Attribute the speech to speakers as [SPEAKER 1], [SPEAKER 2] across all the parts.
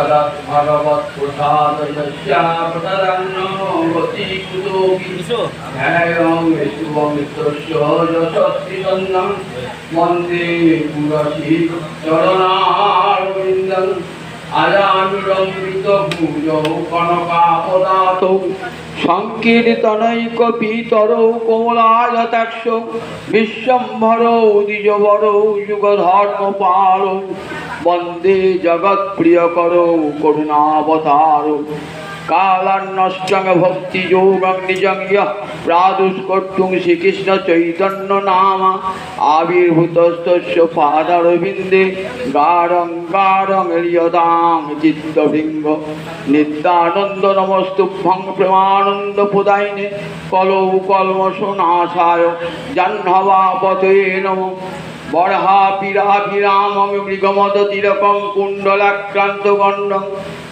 [SPEAKER 1] सदा भगवत प्रसादयस्यापतदन्नो गति कुतोऽपि ध्यानं विश्वं विश्वस्य यशस्ति तन्नं वन्दे पुरसि चरणारविन्दम् अजानुलम्बितभुजौ कनकापदातौ संकीर्तनैकपीतरौ कोमलायताक्षौ विश्वम्भरौ द्विजवरौ युगधर्मपालौ वन्दे जगत्प्रियकरौ करुणावतारौ कालान्नष्टं भक्तियोगं निजं यः प्रादुष्कर्तुं श्रीकृष्णचैतन्यनाम आविर्भूतस्तस्य पादारविन्दे गाढं गाढं हृदयां चित्तभृङ्ग नित्यानन्द नमस्तुभ्यं प्रेमानन्दप्रदायिने कलौ कल्मषनाशाय जाह्नवापतये नमः बर्हापीराभिरामं मृगमदतिलकं कुण्डलाक्रान्तगण्डं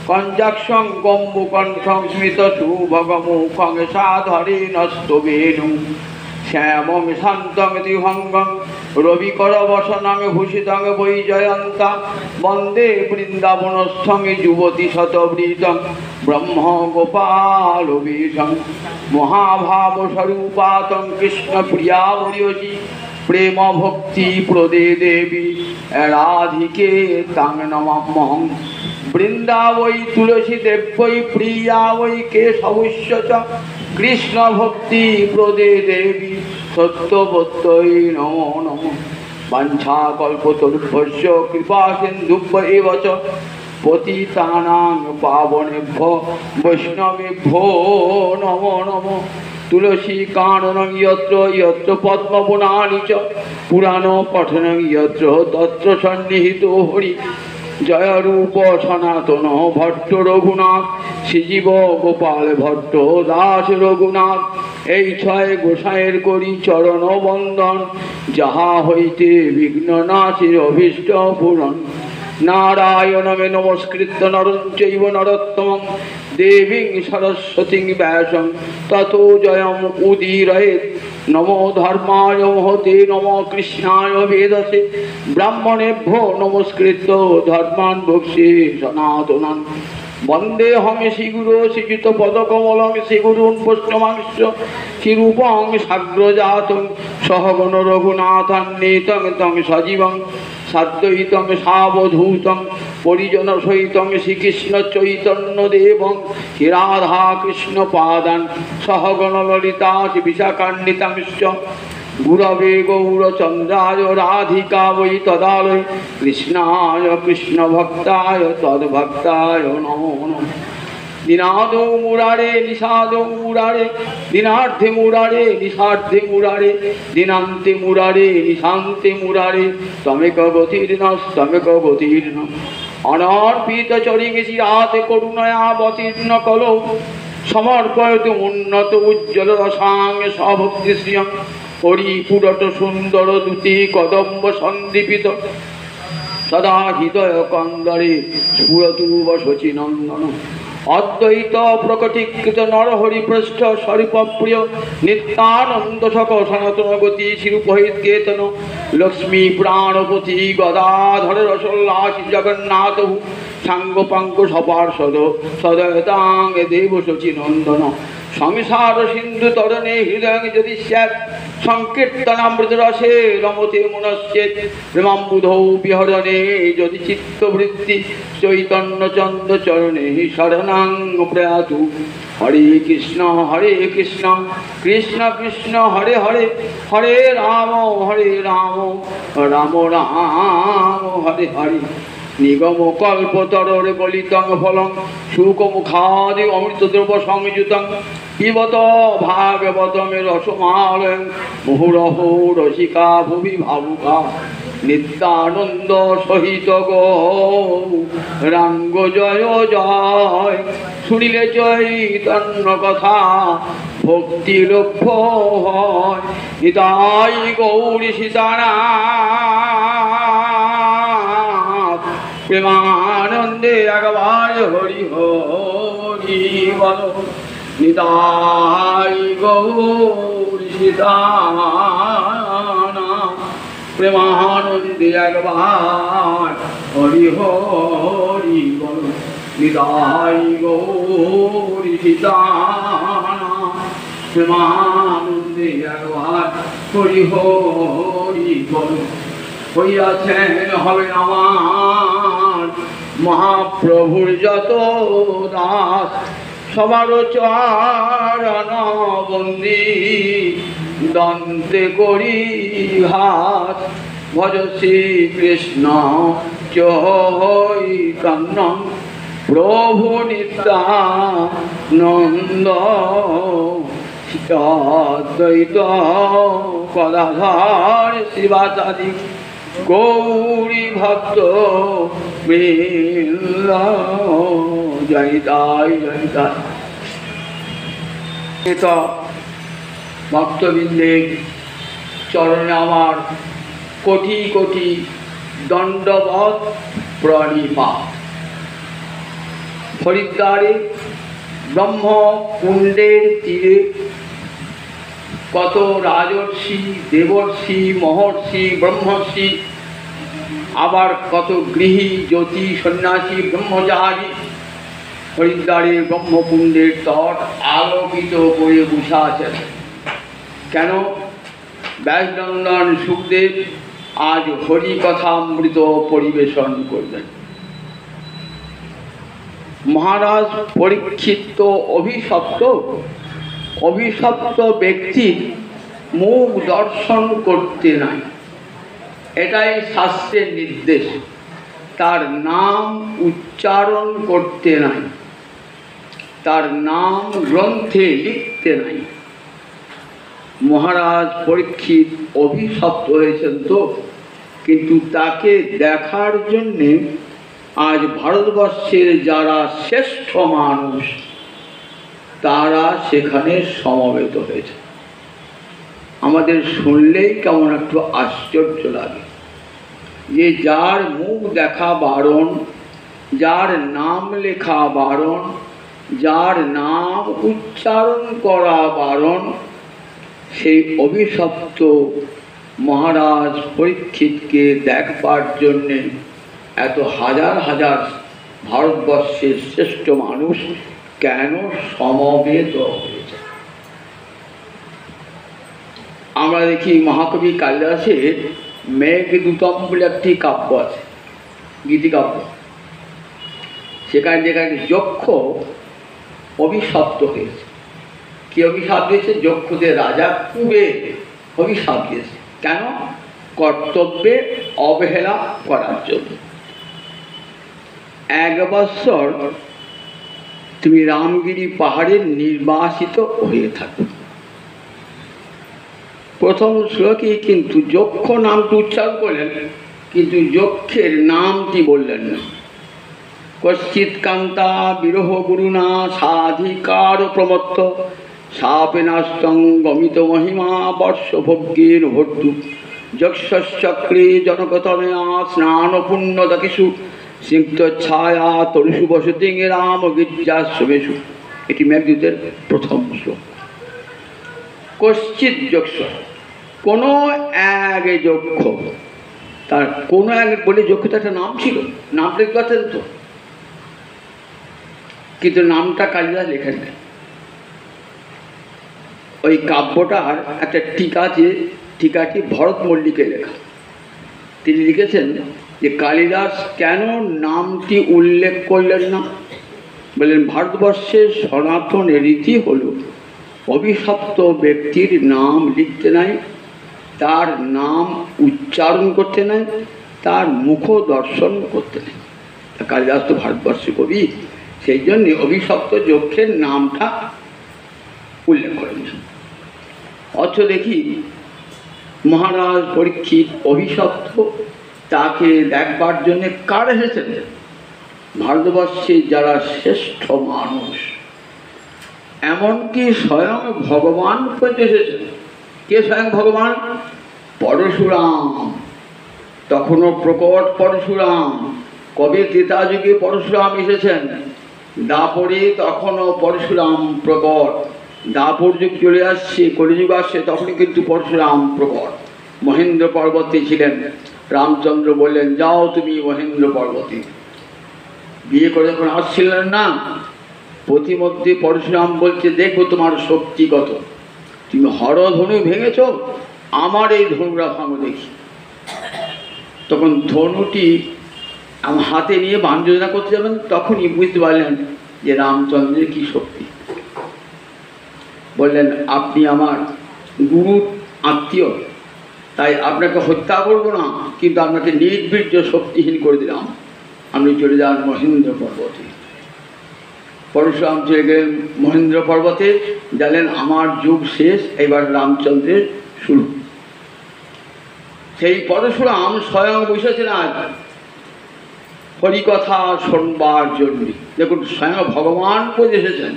[SPEAKER 1] कञ्जाक्षं कम्बुकण्ठं स्मितशुभगमुखं साधरेण स्तवेणुं श्यामं शान्तं दिभङ्गं रविकरवसनं भूषितं वैजयन्तं वन्दे वृन्दावनस्थं युवतिशतवृतं ब्रह्मगोपालवेशं महाभावस्वरूपातं कृष्णप्रियावर्यसि प्रेम भक्ति प्रदे देवी राधिके तां नमाम्यहं वृंदा वै तुलसी देव्यै प्रिया वै केशवस्य च कृष्ण भक्ति प्रदे देवी सत्यवत्यै नमो नमः वाञ्छाकल्पतरुभ्यश्च कृपा सिन्धुभ्य एव च पतितानां पावनेभ्यो वैष्णवेभ्यो नमो नमः तुलसी काननं यत्र यत्र पद्मवनानि च पुराण पठनं यत्र तत्र सन्निहितो हरि जय रूप सनातन भट्ट रघुनाथ श्रीजीव गोपाल भट्ट दास रघुनाथ এই ছয় গোসাইয়ের করি চরণ বন্দন যাহা হইতে বিঘ্ন নাশের অভীষ্ট পূরণ नारायणं नमस्कृत्य नरं चैव नरोत्तमं देवीं सरस्वतीं व्यासं ततो जयम् उदीरयेत् नमो धर्माय महते नमो कृष्णाय वेदसे ब्राह्मणेभ्यो नमस्कृत्य धर्मान् भोक्ष्ये सनातनान् वन्देऽहं श्रीगुरो श्रीयुतपदकमलं श्रीगुरून् वैष्णवांश्च श्रीरूपं साग्रजातं सहगण रघुनाथान्वितं तं सजीवं साद्वैतं सावधूतं परिजन सहितं श्रीकृष्ण चैतन्यदेवं श्रीराधाकृष्णपादान् सहगण ललिता विशाखान्वितांश्च गुरवे गौरचन्द्राय राधिका वै तदालय कृष्णाय कृष्णभक्ताय तद्भक्ताय नमो नमः दिनादो मुरारे निषादो मुरारे दिनार्थे मुरारे निषार्थे मुरारे दिनान्ते मुरारे निशान्ते मुरारे तमेक गतिर्न अनर्पित चरिंगि राते करुणयावतीर्ण कलौ समर्पयतु उन्नत उज्ज्वल रसांग सभक्तिश्रियं हरिपुरट सुंदर दूती कदम्ब सन्दीपित सदा हृदय कंदरे स्फुरतु वशचिनंदन अद्वैत प्रकटीकृत नरहरिपृष्ठ स्वरूपप्रिय नित्यानंद सक सनातन गति शिरूपहितकेतन लक्ष्मी प्राणपति गदाधर रसोल्लासी जगन्नाथ सांगपांग सपार्षद सदयतांग देव शचीनंदन संसार सिंधु तरणे हृदय यदि स्यात् संकीर्तनामृत रसे रमते मनश्चेत् प्रेमाम्बुधौ विहरणे यदि चित्तवृत्ति चैतन्य चंद चरणे शरणां प्रयातु हरे कृष्ण कृष्ण कृष्ण हरे हरे हरे राम राम राम हरे हरे निगम कल्पतरोरे गलितं फलं शुकमुखादि अमृतद्रव संयुतं पिबत भागवतमे रसमालयं मुहुरहो रसिका भुवि भावुका नित्यानंद सहित गौरांग जय जय शुनिले चैतन्य कथा भक्ति लक्ष्य हय निताय गौरी सीतानाथ प्रेमानंदे अगवाय हरि हरि बोल निताय गौरी सीतानाथ प्रेमानंदे अगवाय हरि हरि बोल। নিতাই গৌরী সীতানা প্রেমানন্দে একবার হরি হরি বল। হইয়াছেন হবে আমার মহাপ্রভুর যত দাস, সবার চরণ বন্দি দন্তে করি হাত। ভজ শ্রীকৃষ্ণ চৈতন্য প্রভু নিত্যানন্দ, অদ্বৈত গদাধর শিবাচারি গৌরী ভক্ত বৃন্দ। জয় তাই জয় তাই। তো ভক্তবৃন্দের চরণে আমার কোটি কোটি দণ্ডবৎ প্রণিপাত। হরিদ্বারে ব্রহ্মকুণ্ডের তীরে কত রাজর্ষি, দেবর্ষি, মহর্ষি, ব্রহ্মর্ষি, আবার কত গৃহী, জ্যোতি, সন্ন্যাসী, ব্রহ্মচারী হরিদ্বারের ব্রহ্মকুণ্ডের তট আলোকিত করে বসে আছেন। কেন? ব্যাসনন্দন সুখদেব আজ হরিকথামৃত পরিবেশন করবেন। মহারাজ পরীক্ষিত অভিশপ্ত ব্যক্তির মুখ দর্শন করতে নাই, এটাই শাস্ত্রের নির্দেশ। তার নাম উচ্চারণ করতে নাই, তার নাম গ্রন্থে লিখতে নাই। মহারাজ পরীক্ষিত অভিশপ্ত হয়েছেন তো, কিন্তু তাকে দেখার জন্যে আজ ভারতবর্ষের যারা শ্রেষ্ঠ মানুষ তারা সেখানে সমবেত হয়েছে। আমাদের শুনলেই কেমন একটু আশ্চর্য লাগে যে যার মুখ দেখা বারণ, যার নাম লেখা বারণ, যার নাম উচ্চারণ করা বারণ, সেই অভিশপ্ত মহারাজ পরীক্ষিতকে দেখবার জন্যে এত হাজার হাজার ভারতবর্ষের শ্রেষ্ঠ মানুষ কেন সমবেত হয়েছে? আমরা দেখি মহাকবি কালিদাসের মেঘদূতম বলে একটি কাব্য আছে, গীতিকাব্য। সেখানে যেখানে যক্ষ অভিশপ্ত হয়েছে। কি অভিশাপ দিয়েছে? যক্ষদের রাজা কুবের অভিশাপ দিয়েছে। কেন? কর্তব্যে অবহেলা করার জন্য। 1 বৎসর তুমি রামগিরি পাহাড়ের নির্বাসিত হয়ে থাকো। প্রথম শ্লোকে কিন্তু যক্ষ নামটি উচ্চারণ করলেন, কিন্তু যক্ষের নামটি বললেন না। কশ্চিৎ কান্তা বিরহ গুরুনা সাধিকার প্রমত্ত সাপেনাস্তং গমিত মহিমা বর্ষভোগ্যের ভর্তু যক্ষশ্চক্রে জনকতনয়া স্নান পুণ্য দকিষু সিক্ত ছায়া তরুষু বসতি রাম গির্জাশ্রমেষু। এটি মেঘদূতের প্রথম শ্লোক। কশ্চিৎ যক্ষ, কোনো এক যক্ষ, তার কোনো এক বলে যক্ষতে একটা নাম ছিল, নাম লিখতে পারতেন তো, কিন্তু নামটা কালিদাস লেখেন নেই। ওই কাব্যটার একটা টিকা আছে, টিকাটি ভরত মল্লিকের লেখা। তিনি লিখেছেন যে কালিদাস কেন নামটি উল্লেখ করলেন না? বললেন ভারতবর্ষের সনাতন রীতি হল অভিশপ্ত ব্যক্তির নাম লিখতে নাই, তার নাম উচ্চারণ করতে নাই, তার মুখ দর্শন করতে নেই। কালিদাস তো ভারতবর্ষের কবি, সেই জন্যে অভিশপ্ত যক্ষের নামটা উল্লেখ করেন। অথচ দেখি মহারাজ পরীক্ষিত অভিশপ্ত, তাকে দেখবার জন্য কার এসেছেন? ভারতবর্ষে যারা শ্রেষ্ঠ মানুষ, এমনকি স্বয়ং ভগবান পর্যন্ত এসেছেন। কে স্বয়ং ভগবান? পরশুরাম। তখনও প্রকট পরশুরাম। কবে? ত্রেতা যুগে পরশুরাম এসেছেন। দাপরে তখনও পরশুরাম প্রকট। দাপর যুগ চলে আসছে, কলিযুগ আসছে, তখনই কিন্তু পরশুরাম প্রকট। মহেন্দ্র পর্বতে ছিলেন। রামচন্দ্র বললেন যাও তুমি মহেন্দ্র পর্বতে। বিয়ে করে যখন আসছিলেন না, প্রতিমধ্যে পরশুরাম বলছে, দেখো তোমার শক্তি কত, তুমি হরধনু ভেঙেছ, আমার এই ধনুরা ভাঙো দেখি। তখন ধনুটি আমার হাতে নিয়ে বাণ যোজনা করতে যাবেন, তখনই বুঝতে পারলেন যে রামচন্দ্রের কি শক্তি। বললেন, আপনি আমার গুরুর আত্মীয়, তাই আপনাকে হত্যা করব না, কিন্তু আপনাকে নির্বীর্য শক্তিহীন করে দিলাম। আপনি চলে যান মহেন্দ্র পর্বতে। পরশুরাম চলে গেলেন মহেন্দ্র পর্বতে, জানলেন আমার যুগ শেষ, এবার রামচন্দ্রের শুরু। সেই পরশুরাম স্বয়ং বসেছেন আজ হরিকথা শোনবার জন্য। দেখুন, স্বয়ং ভগবান করে এসেছেন।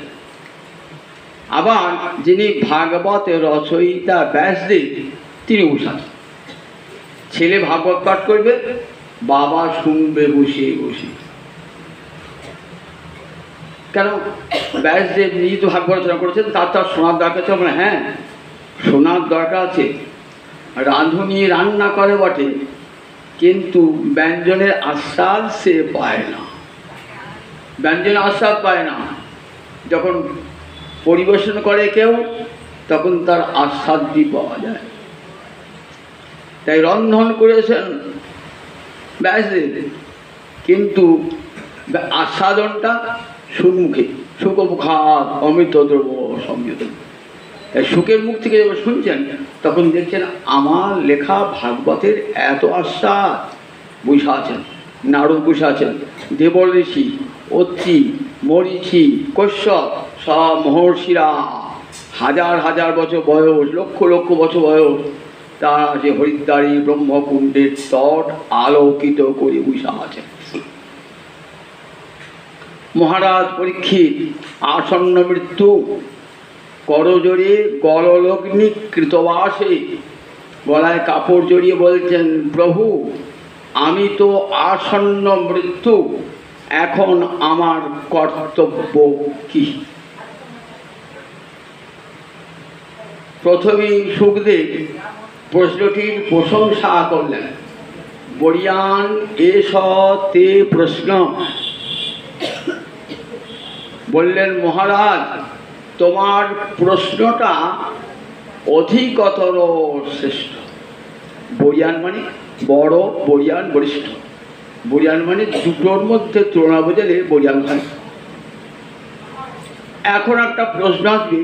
[SPEAKER 1] আবার যিনি ভাগবতের রচয়িতা ব্যাসদেব, তিনি বসান। ছেলে ভাগবত পাঠ করবে, বাবা শুনবে বসে বসে। কেন? ব্যাসদেব নিজে তো ভাগবত রচনা করেছেন, তার শোনার দরকার আছে। মানে হ্যাঁ, শোনার দরকার আছে। রাঁধুনি রান্না করে বটে, কিন্তু ব্যঞ্জনের আস্বাদ সে পায় না। ব্যঞ্জনের আস্বাদ পায় না। যখন পরিবেশন করে কেউ, তখন তার আস্বাদটি পাওয়া যায়। তাই রন্ধন করেছেন ব্যাসদেব, কিন্তু আস্বাদনটা সুমুখে। সুখমুখাৎ অমৃত দ্রব্য সংযত। তাই সুখের মুখ থেকে যখন শুনছেন, তখন দেখছেন আমার লেখা ভাগবতের এত আস্বাদ। বসে আছেন নারদ, বসে আছেন দেবল ঋষি, অত্রি, মরীচি, কশ্যপ, সব মহর্ষিরা, হাজার হাজার বছর বয়স, লক্ষ লক্ষ বছর বয়স, তারা যে হরিদ্বারী ব্রহ্মকুণ্ডের তট আলোকিত করে বসে আছেন। মহারাজ পরীক্ষিত আসন্ন মৃত্যু, করজোড়ে গললগ্নি কৃতবাসে, গলায় কাপড় জড়িয়ে বলছেন, প্রভু আমি তো আসন্ন মৃত্যু, এখন আমার কর্তব্য কি? প্রথমেই সুখদেব প্রশ্নটির প্রশংসা করলেন। বরিয়ান এস তে প্রশ্ন। বললেন, মহারাজ তোমার প্রশ্নটা অধিকতর শ্রেষ্ঠ। বরিয়ান মানে বড়, বরিয়ান বরিষ্ঠ। বরিয়ান মানে দুটোর মধ্যে তুলনা বোঝালে বরিয়ান হয়। এখন একটা প্রশ্ন আসবে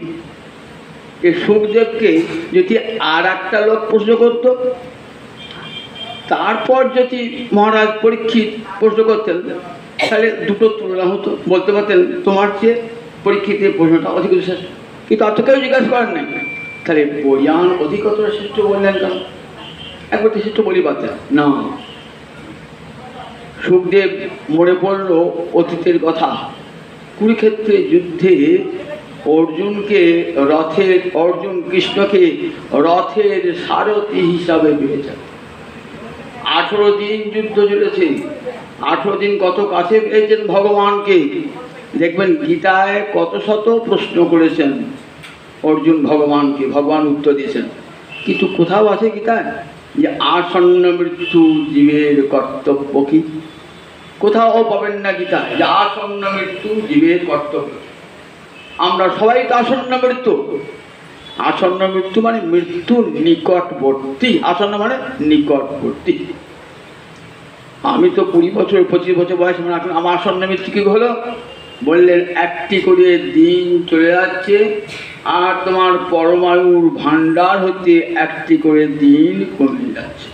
[SPEAKER 1] যে সুখদেবকে যদি আর একটা লোক প্রশ্ন করত, তারপর যদি মহারাজ পরীক্ষিত প্রশ্ন করতেন, তাহলে দুটো তুলনা হতো। বলতে পারতেন তোমার চেয়ে পরীক্ষিতের প্রশ্নটা অধিকতর শ্রেষ্ঠ, কিন্তু আর তো কেউ জিজ্ঞাসা করেন নাই। তাহলে বরিয়ান অধিকতর শ্রেষ্ঠ বললেন কেন? একবার শ্রেষ্ঠ বলি পারতেন না। সুখদেব মনে পড়ল অতীতের কথা। কুরুক্ষেত্রের যুদ্ধে অর্জুন কৃষ্ণকে রথের সারথি হিসাবে পেয়েছেন। 18 দিন যুদ্ধ চলেছে। 18 দিন কত কাছে পেয়েছেন ভগবানকে। দেখবেন গীতায় কত শত প্রশ্ন করেছেন অর্জুন ভগবানকে, ভগবান উত্তর দিয়েছেন। কিন্তু কোথাও আছে গীতায় যে আসন্ন মৃত্যু জীবের কর্তব্য কি? কোথাও পাবেন না গীতায় যে আসন্ন মৃত্যু জীবের কর্তব্য। আমরা সবাই তো আসন্ন মৃত্যু। আসন্ন মৃত্যু মানে মৃত্যুর নিকটবর্তী। আসন্ন মানে নিকটবর্তী। আমি তো 20 বছর 25 বছর বয়স, মানে এখন আমার আসন্ন মৃত্যু কি হলো? বললেন, একটি করে দিন চলে যাচ্ছে, আর তোমার পরমায়ুর ভান্ডার হতে একটি করে দিন কমে যাচ্ছে।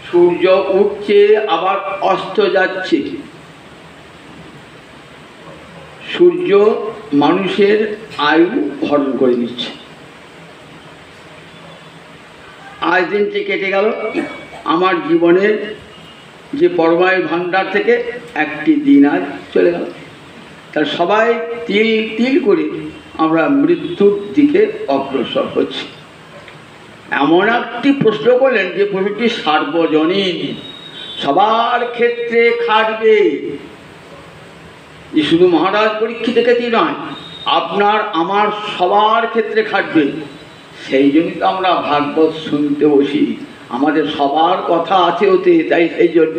[SPEAKER 1] সূর্য উঠছে আবার অস্ত যাচ্ছে। সূর্য মানুষের আয়ু হরণ করে নিচ্ছে। আজ দিনটি কেটে গেল, আমার জীবনের যে পরমায়ু ভান্ডার থেকে একটি দিন আজ চলে গেল। তার সবাই তিল তিল করে আমরা মৃত্যুর দিকে অগ্রসর হচ্ছি। এমন একটি প্রশ্ন করলেন যে প্রশ্নটি সার্বজনীন, সবার ক্ষেত্রে খাটবে। যে শুধু মহারাজ পরীক্ষিতের ক্ষেত্রে নয়, আপনার আমার সবার ক্ষেত্রে খাটবে। সেই জন্য তো আমরা ভাগবত শুনতে বসি, আমাদের সবার কথা আছে ওতে। তাই সেই জন্য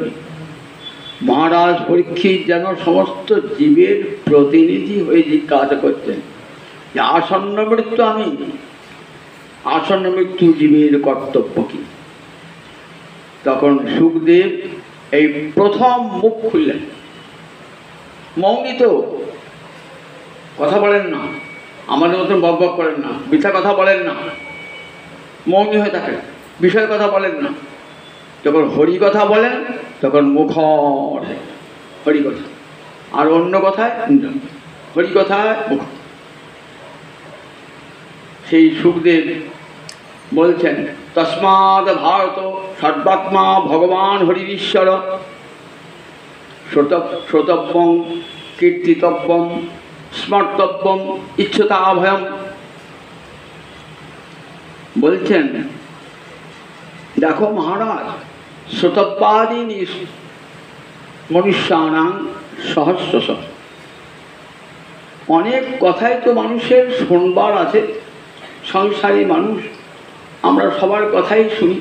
[SPEAKER 1] মহারাজ পরীক্ষিত যেন সমস্ত জীবের প্রতিনিধি হয়ে জিজ্ঞাসা করছেন যে আসন্ন মৃত্যু আমি, আসন্ন মৃত্যু জীবের কর্তব্য কি? তখন সুখদেব এই প্রথম মুখ খুললেন। মৌনী তো, কথা বলেন না, আমাদের মতন বকবক করেন না, মিথ্যা কথা বলেন না, মৌনী হয়ে থাকেন, বিষয় কথা বলেন না। যখন হরি কথা বলেন তখন মুখর হরি কথা, আর অন্য কথায় হরি কথায় মুখ। সেই সুখদেব বলছেন তস্মাৎ ভারত সর্বাত্মা ভগবান হরিশ্বর শ্রোতব্যং কীর্তিতব্যম স্মর্তব্যম ইচ্ছতাভয়ম। বলছেন দেখো মহারাজ, শ্রোতব্যাদীনি মনুষ্যানাং সহস্রশ, অনেক কথাই তো মানুষের শুনবার আছে, সংসারী মানুষ আমরা সবার কথাই শুনি।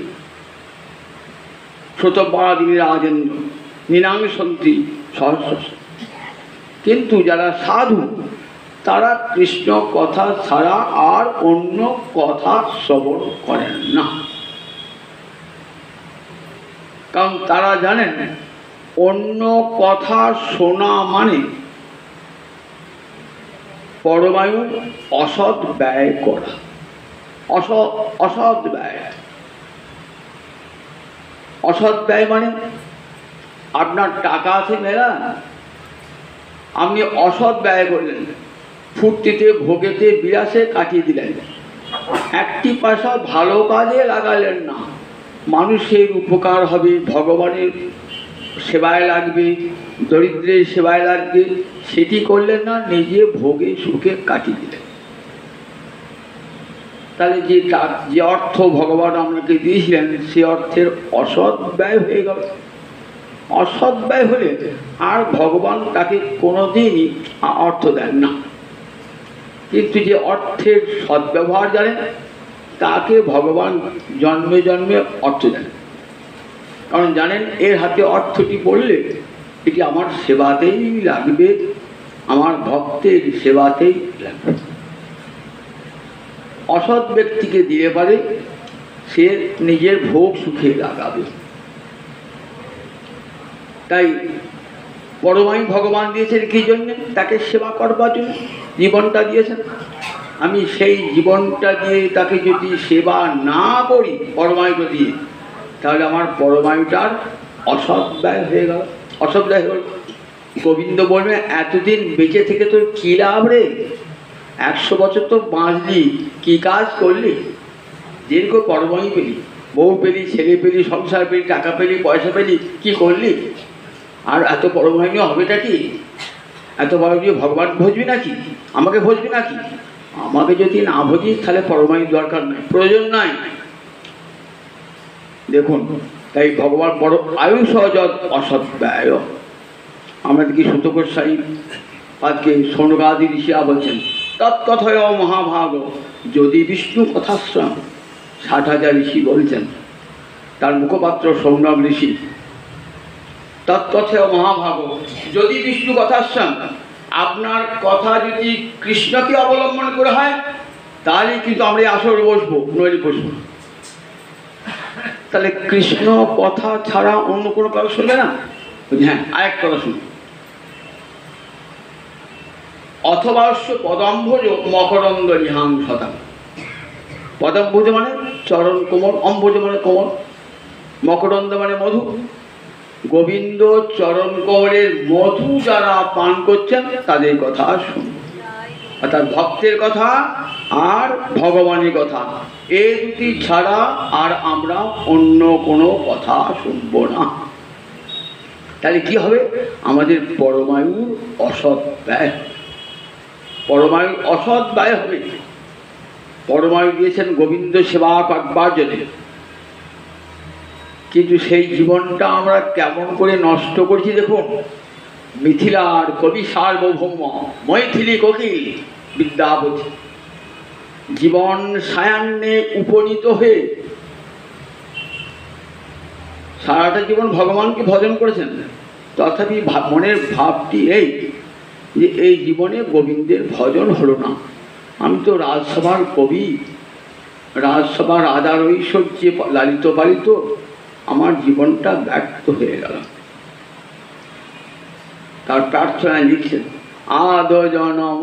[SPEAKER 1] শ্রোতব্যাদীনি রাজেন্দ্র নিনাংসন্তি সহস্রশ, কিন্তু যারা সাধু তারা কৃষ্ণ কথা ছাড়া আর অন্য কথা শ্রবণ করেন না। কারণ তারা জানেন অন্য কথা শোনা মানে পরমায়ু অসৎ ব্যয় করা, অসৎ ব্যয়। অসৎ ব্যয় মানে আপনার টাকা আছে মেলা, আপনি অসৎ ব্যয় করলেন, ফুর্তিতে ভোগেতে বিলাসে কাটিয়ে দিলেন, একটি পয়সা ভালো কাজে লাগালেন না, মানুষের উপকার হবে, ভগবানের সেবায় লাগবে, দরিদ্রের সেবায় লাগবে, সেটি করলেন না, নিজে ভোগে সুখে কাটিয়ে দিলেন। তাহলে যে অর্থ ভগবান আপনাকে দিয়েছিলেন সে অর্থের অসৎ ব্যয় হয়ে গেল। অসৎ ব্যয় হলে আর ভগবান তাকে কোনোদিনই অর্থ দেন না। কিন্তু যে অর্থের সদ্ব্যবহার জানেন তাকে ভগবান জন্মে জন্মে অর্থ দেন। কারণ জানেন এর হাতে অর্থটি পড়লে এটি আমার সেবাতেই লাগবে, আমার ভক্তের সেবাতেই লাগবে। অসৎ ব্যক্তিকে দিলে পারে সে নিজের ভোগ সুখে লাগাবে। তাই পরমায়ু ভগবান দিয়েছেন কি জন্যে? তাকে সেবা করবার জন্য জীবনটা দিয়েছেন। আমি সেই জীবনটা দিয়ে তাকে যদি সেবা না করি পরমায়ুটা দিয়ে, তাহলে আমার পরমায়ুটার অসৎ ব্যয় হয়ে গেল, অসৎ ব্যয় হল। গোবিন্দ বলবে এতদিন বেঁচে থেকে তোর কী লাভ রে? 100 বছর তো বাঁচলি, কী কাজ করলি? দীর্ঘ পরমায়ু পেলি, বউ পেলি, ছেলে পেলি, সংসার পেলি, টাকা পেলি, পয়সা পেলি, কি করলি? আর এত পরমায়ু হবেটা কি? এত বড় দিয়ে ভগবান ভজবি নাকি? আমাকে ভজবি নাকি? আমাকে যদি না ভজিস তাহলে পরমায়ু দরকার নাই, প্রয়োজন নাই। দেখুন, তাই ভগবান বড় আয়ুষ যৎ অসৎ ব্যয়। আমাদের কি সুত গোস্বামী আজকে সৌনকাদি ঋষিরা বলছেন তৎকথয় মহাভাগ যদি বিষ্ণু কথাশ্রম। 60,000 ঋষি বলছেন, তার মুখপাত্র সৌনক ঋষি। তৎকথয় মহাভাগ যদি বিষ্ণু কথাশ্রম, আপনার কথা যদি কৃষ্ণকে অবলম্বন করে হয় তাহলে কিন্তু আমরা এই আসরে বসবো, নইলে বসবো না। তাহলে কৃষ্ণ কথা ছাড়া অন্য কোনো কথা শুনবে না? হ্যাঁ, আরেক কথা শুনবে। অথবাস্য পদম্ভজ মকরন্দ নিহাংসতা। পদম্ভজ মানে চরণ কোমল, অম্ভজ মানে কোমল, মকরন্দ মানে মধু। গোবিন্দ চরণ কোমলের মধু যারা পান করছেন তাদের কথা শুনব, অর্থাৎ ভক্তের কথা আর ভগবানের কথা, এই দুটি ছাড়া আর আমরা অন্য কোনো কথা শুনব না। তাহলে কি হবে? আমাদের পরমায়ুর অসৎ ব্যয়, পরমায়ু অসৎ ব্যয় হবে। পরমায়ু দিয়েছেন গোবিন্দ সেবা করবার জন্য, কিন্তু সেই জীবনটা আমরা কেমন করে নষ্ট করছি দেখুন। মিথিলার কবি সার্বভৌম মৈথিলী কোকিল বিদ্যাপতি জীবন সায়ান্নে উপনীত হয়ে সারাটা জীবন ভগবানকে ভজন করেছেন, তথাপি মনের ভাবটি এই যে এই জীবনে গোবিন্দের ভজন হলো না। আমি তো রাজসভার কবি, রাজসভার রাজার ঐশ্বর্যে লালিত পালিত, আমার জীবনটা ব্যর্থ হয়ে গেল। তার প্রার্থনায় লিখছেন, আদ জনম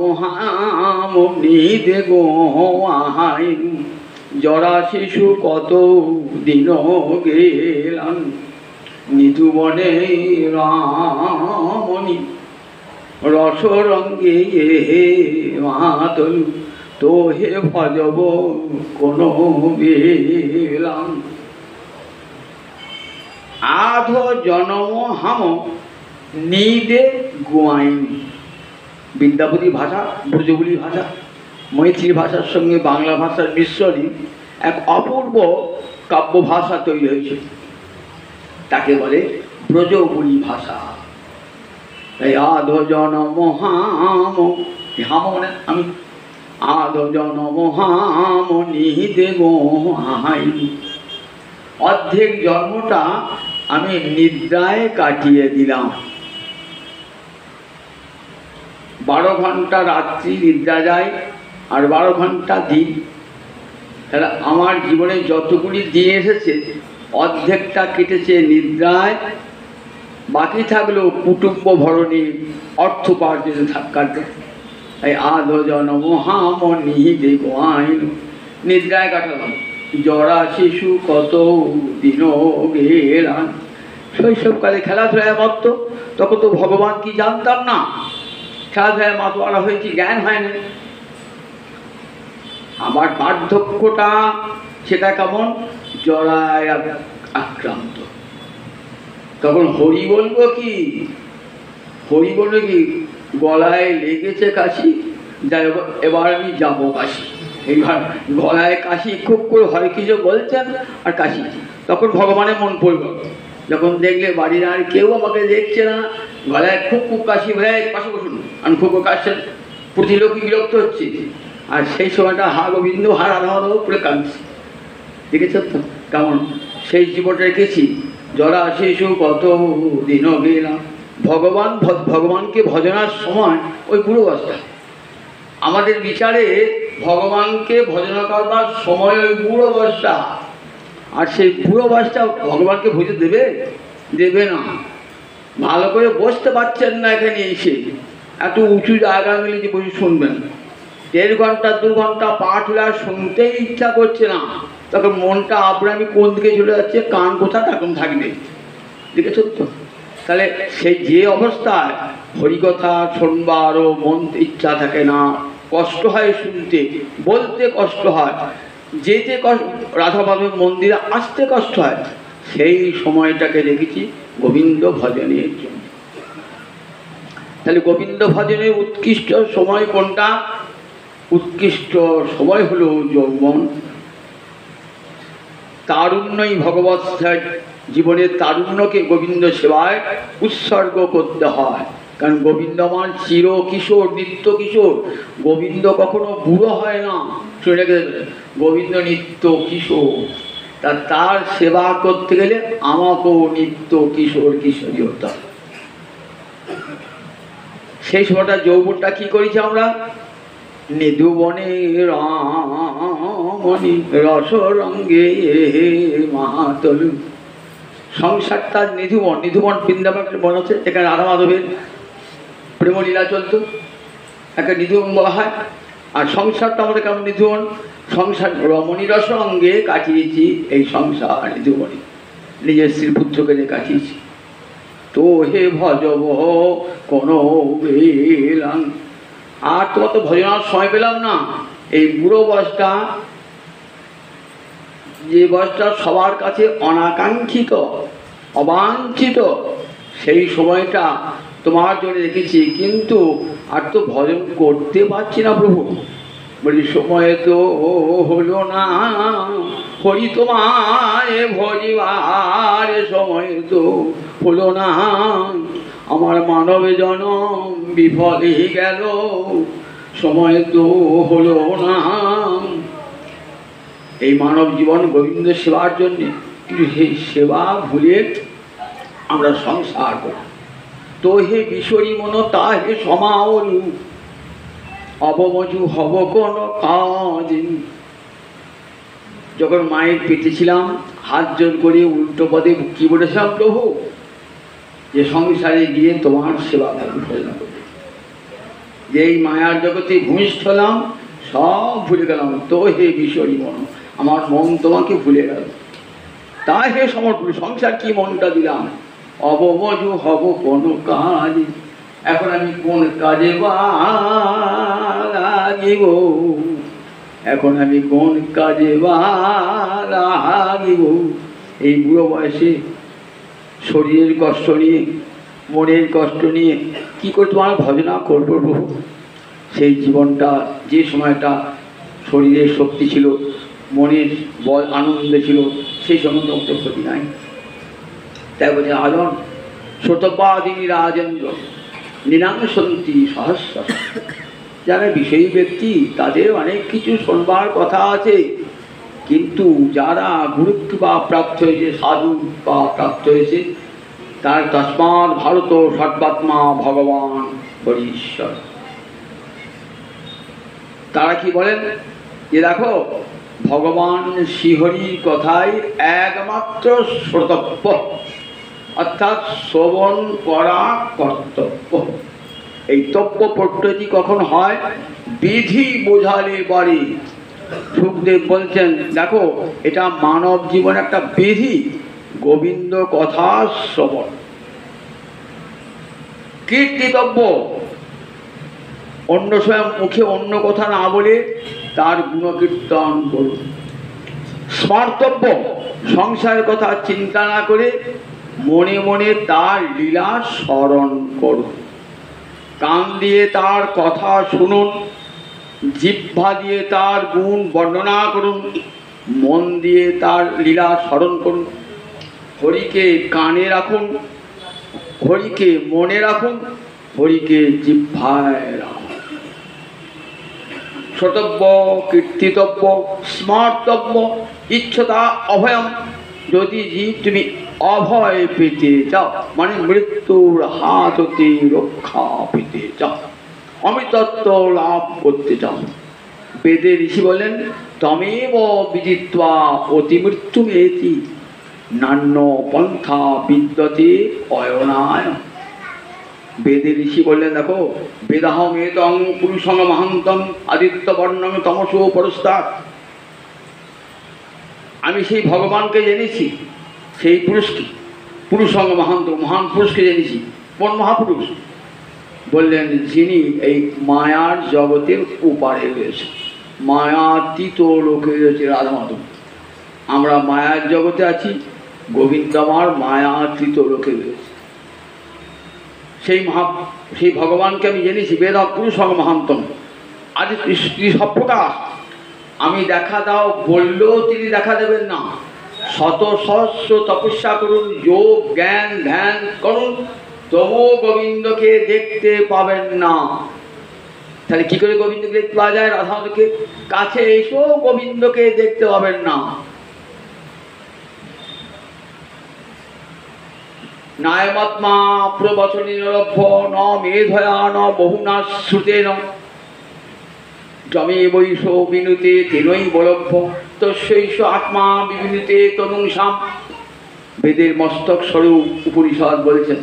[SPEAKER 1] নিদে গো আহাই, জরা শিশু কত দিন গেলাম, নিধুবনে রামণি রসরঙ্গে মাতলু, তো হে ভজব কোন বেলাম। আধ জনম হাম নিদে গোয়াইন। বিদ্যাপতি ভাষা, ব্রজবুলি ভাষা, মৈত্রী ভাষার সঙ্গে বাংলা ভাষার মিশ্রণে এক অপূর্ব কাব্য ভাষা তৈরি হয়েছে, তাকে বলে ব্রজবুলি ভাষা। তাই আধ জনম হাম, হাম মানে আমি, আধ জনম হাম নিদে গোহাই, অর্ধেক জন্মটা আমি নিদ্রায় কাটিয়ে দিলাম। 12 ঘন্টা রাত্রি নিদ্রা যায় আর 12 ঘন্টা দিন। তাহলে আমার জীবনে যতগুলি দিন এসেছে অর্ধেকটা কেটেছে নিদ্রায়, বাকি থাকলো কুটুম্ব ভরণী অর্থোপার্জনে কাটবে। তাই আধ জনম হাম নিদে গোয়াইন, নিদ্রায় কাটালাম। জরা শিশু কত দিন গেলাম। শৈশবকালে খেলাধুলায় মত্ত, তখন তো ভগবান কি জানতাম না, খেলাধুলায় মাতোয়ারা হয়েছি, জ্ঞান হয়নি। আমার বার্ধক্যটা সেটা কেমন, জরায় আক্রান্ত। তখন হরি বলবো কি, হরি বলবো কি, গলায় লেগেছে কাশি, যাই এবার আমি যাবো কাশি। এইবার গলায় কাশি খুব করে হরে কৃষ্ণ বলছেন আর কাশি, তখন ভগবানের মন পড়ল। যখন দেখলে বাড়ির আর কেউ আমাকে দেখছে না, গলায় খুব খুব কাশি, ভাই পাশে বসুন, আমি খুব কাশছেন, প্রতি লোকই বিরক্ত হচ্ছে। আর সেই সময়টা হা গোবিন্দ হা রাধা মাধব করে কাঁদছি। দেখেছ তো কেমন সেই জীবনটা রেখেছি। জরা শিশু কত দিন গেলাম। ভগবানকে ভজনার সময় ওই বুড়ো অবস্থা, আমাদের বিচারে ভগবানকে ভজন করবার সময় ওই বুড়ো অবস্থা। আর সেই বুড়ো অবস্থা ভগবানকে ভুজে দেবে, দেবে না। ভালো করে বসতে পারছেন না, এখানে এসে এত উঁচু জায়গা মিলে যে বসে শুনবেন, 1.5 ঘন্টা 2 ঘন্টা পাঠ হলে আর শুনতেই ইচ্ছা করছে না। তখন মনটা আপনি কোন দিকে চলে যাচ্ছে, কান কোথা তখন থাকবে। দেখেছ তো? তাহলে সেই যে অবস্থায় হরিকথা শুনবারও মন ইচ্ছা থাকে না, কষ্ট হয় শুনতে, বলতে কষ্ট হয়, যেতে রাধা মাধব মন্দিরে আসতে কষ্ট হয়, সেই সময়টাকে রেখেছি গোবিন্দ ভজনের জন্য। তাহলে গোবিন্দ ভজনের উৎকৃষ্ট সময় কোনটা? উৎকৃষ্ট সময় হলো যৌবন। তারুণ্যই ভগবৎ জীবনের তারুণ্যকে গোবিন্দ সেবায় উৎসর্গ করতে হয়। কারণ গোবিন্দ আমার চির কিশোর, নিত্য কিশোর। গোবিন্দ কখনো বুড়ো হয় না, শুনে গেলে গোবিন্দ নিত্য কিশোর। তার সেবা করতে গেলে আমাকেও নিত্য কিশোর কিশোরী হতে হবে। সেই সময়টা যৌবনটা কি করেছি আমরা? নিধুবনে রামণি রসরঙ্গে মাতলু। সংসারটা নিধুবন, নিধুবন বৃন্দাবন বন আছে, এখানে রাধা মাধবের প্রেমলীলা চলত, একটা নিধুবন বলা হয়। আর সংসারটা আমাদের কেমন নিধুবন? সংসার রমণী রসরঙ্গে কাটিয়েছি, এই সংসার নিধুবনে নিজের স্ত্রী পুত্রকে নিয়ে কাটিয়েছি। তো হে ভজব কোন বেলাম। আর তোমার তো ভজনার সময় পেলাম না। এই বুড়ো বয়সটা, যে বয়সটা সবার কাছে অনাকাঙ্ক্ষিত, অবাঞ্ছিত, সেই সময়টা তোমার জন্য রেখেছি, কিন্তু আর তো ভজন করতে পারছি না প্রভু। বলি সময় তো হলো না, হরি তোমায় ভজিবার সময় তো হলো না। আমার মানব জনম বিফলে গেল, সময় তো হলো না। এই মানব জীবন গোবিন্দ সেবার জন্যে, কিন্তু সেই সেবা ভুলে আমরা সংসার করি। তো হে বিশরী মন তাহে সমাওলু, অবমজু হব কোন কাজ। যখন মায়ের পেটে ছিলাম হাত জোর করে উল্টো পদে কি বলেছিলাম, প্রভু যে সংসারে গিয়ে তোমার সেবা করব, যেই মায়ার জগতে ভূমিষ্ঠ হলাম সব ভুলে গেলাম। তো হে বিশরী মন, আমার মন তোমাকে ভুলে গেল। তাই হে সমর্পণ, সংসার কি মনটা দিলাম, অবমজু হব কোন কাজ। এখন আমি কোন কাজে লাগিব, এখন আমি কোন কাজে লাগিব। এই বুড়ো বয়সে শরীরের কষ্ট নিয়ে মনের কষ্ট নিয়ে কি করে তোমার ভজনা করবো প্রভু। সেই জীবনটা, যে সময়টা শরীরের শক্তি ছিল, মনের বল আনন্দে ছিল, সেই সময় তো ক্ষতি নাই। তাই বলছে আজন শতবাদিনী রাজেন্দ্র নিরাংসন্তি সহস্র। যারা বিষয়ী ব্যক্তি তাদের অনেক কিছু শোনবার কথা আছে, কিন্তু যারা গুরুত্ব বা প্রাপ্ত হয়েছে, সাধু বা প্রাপ্ত হয়েছে, তার তস্মাৎ ভারত সর্বাত্মা ভগবান হরিশ্বর। তারা কি বলেন যে দেখো ভগবান শ্রীহরির কথাই একমাত্র শ্রোতব্য, অর্থাৎ শ্রবণ করা কর্তব্য। এই তব্য পদ্ধতি কখন হয়, বিধি বোঝালে বাড়ি। সুখদেব বলছেন দেখো এটা মানব জীবন একটা বিধি, গোবিন্দ কথা শ্রবণ। কীর্তিতব্য, অন্য সময় মুখে অন্য কথা না বলে তার গুণকীর্তন করুন। স্মর্তব্য, সংসারের কথা চিন্তা না করে মনে মনে তার লীলা স্মরণ করুন। কান দিয়ে তার কথা শুনুন, জিহ্বা দিয়ে তার গুণ বর্ণনা করুন, মন দিয়ে তার লীলা স্মরণ করুন। হরিকে কানে রাখুন, হরিকে মনে রাখুন, হরিকে জিহ্বায় রাখুন। শ্রোতব্য, কীর্তিতব্য, স্মর্তব্য, ইচ্ছতা অভয়ম। যদি তুমি অভয় পেতে চাও, মানে মৃত্যুর হাত হতে রক্ষা পেতে চাও, অমৃতত্ব লাভ করতে চাও, বেদে ঋষি বলেন তমেব বিদিত্বা অতি মৃত্যু মেতি নান্য পন্থা বিদ্যতে অয়নায়। বেদে ঋষি বললেন দেখো বেদাহম এতং পুরুষং মহান্তম আদিত্য বর্ণং তমসো পরস্তাৎ। আমি সেই ভগবানকে জেনেছি, সেই পুরুষকে, পুরুষং মহান্ত, মহান পুরুষকে জেনেছি। কোন মহাপুরুষ? বললেন যিনি এই মায়ার জগতের উপারে রয়েছে, মায়াতীত লোকে রয়েছে রাধা মাধব। আমরা মায়ার জগতে আছি, গোবিন্দ আমার মায়াতীত লোকে রয়েছে। সেই ভগবানকে আমি জেনেছি। বেদ পুরুষং মহান্তম আদি সপ্রকাশ। আমি দেখা দাও বললেও তিনি দেখা দেবেন না। শত সহস্র তপস্যা করুন, যোগ জ্ঞান ধ্যান করুন, তবুও গোবিন্দকে দেখতে পাবেন না। তাহলে কি করে গোবিন্দকে দেখতে পাওয়া যায়? রাধাকে কাছে এসেও গোবিন্দকে দেখতে পাবেন না। নায়মাত্মা প্রবচনীনলভ্য ন মেধয়া ন বহুনা শ্রুতেন যমে বৈষ বিনুতে তেনই বলভ্য তস্যৈষ আত্মা বিবিনুতে তনুংসাম। বেদের মস্তক স্বরূপ উপনিষদ বলেছেন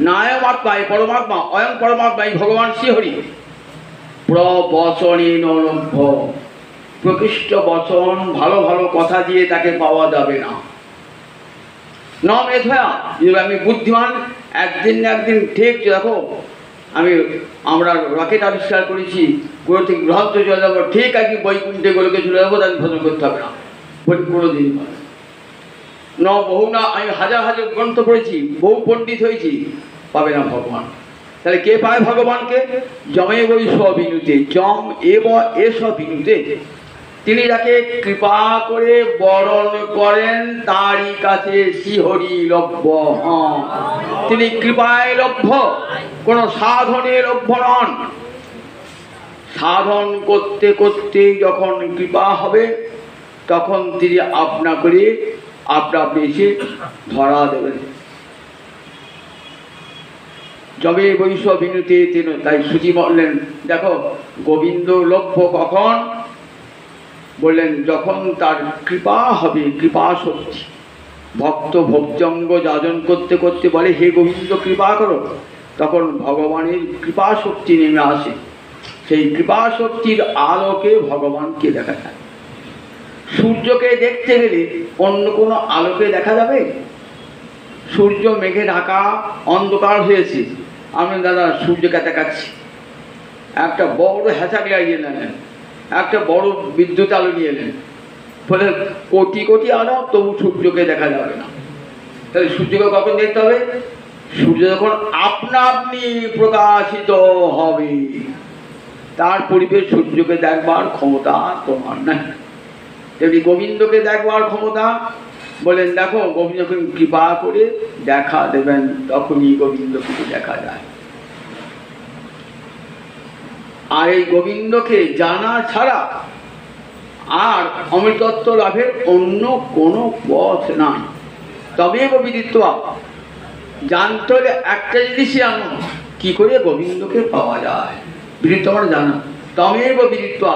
[SPEAKER 1] নায়মাত্মায় পরমাত্মা, অয়ং পরমাত্মায় ভগবান শ্রীহরি প্রবচনীনলভ্য। প্রকৃষ্ট বচন, ভালো ভালো কথা দিয়ে তাকে পাওয়া যাবে না। ন মেধয়া, আমি বুদ্ধিমান, একদিন না একদিন ঠিক দেখো আমরা রকেট আবিষ্কার করেছি, গ্রহ থেকে গ্রহান্ত চলে যাবো, ঠিক আছে বৈকুণ্ঠে গোলকে চলে যাবো, তাকে ভজন করতে হবে না, কোনো দিন ন বহু না। আমি হাজার হাজার গ্রন্থ পড়েছি, বহু পণ্ডিত হয়েছি, পাবে না ভগবান। তাহলে কে পায় ভগবানকে? যমে বৈষ বিনুতে, যম এব এস বিনুতে। তিনি যাকে কৃপা করে বরণ করেন তারই কাছে শ্রীহরি লভ্য। তিনি কৃপায় লভ্য, কোন সাধনে লভ্য নন। সাধন করতে করতে যখন কৃপা হবে তখন তিনি আপনা করে আপনা এসে ধরা দেবেন। যবে বৈশ বিনুতে তিন। তাই সুচি বললেন, দেখো গোবিন্দ লভ্য কখন? বললেন যখন তার কৃপা হবে, কৃপা শক্তি। ভক্ত ভোজ্যঙ্গ যাজন করতে করতে বলে হে গোবিন্দ কৃপা করো, তখন ভগবানের কৃপা শক্তি নেমে আসে। সেই কৃপা শক্তির আলোকে ভগবানকে দেখা যায়। সূর্যকে দেখতে গেলে অন্য কোনো আলোকে দেখা যাবে? সূর্য মেঘে ঢাকা, অন্ধকার হয়েছে, আমি দাদা সূর্যকে দেখাচ্ছি, একটা বড় হ্যাঁচা লাগিয়ে নেন, একটা বড় বিদ্যুৎ আলো নিয়ে এলেন, ফলে কোটি কোটি আলো, তবু সূর্যকে দেখা যাবে না। তাহলে সূর্যকে কখন দেখতে হবে? সূর্য যখন আপনা আপনি প্রকাশিত হবে, তার পরিবেশ সূর্যকে দেখবার ক্ষমতা তোমার নাই। তেমনি গোবিন্দকে দেখবার ক্ষমতা, বলেন দেখো গোবিন্দ যখন কৃপা করে দেখা দেবেন, তখনই গোবিন্দকে দেখা যায়। আর এই গোবিন্দকে জানা ছাড়া আর অমৃতত্ব লাভের অন্য কোনো পথ নাই। তবে বিদিত্বা, জানতে হলে একটা জিনিসই জানো, কি করে গোবিন্দকে পাওয়া যায়। বিদিত্বা মানে জানা, তমেব বিদিত্বা,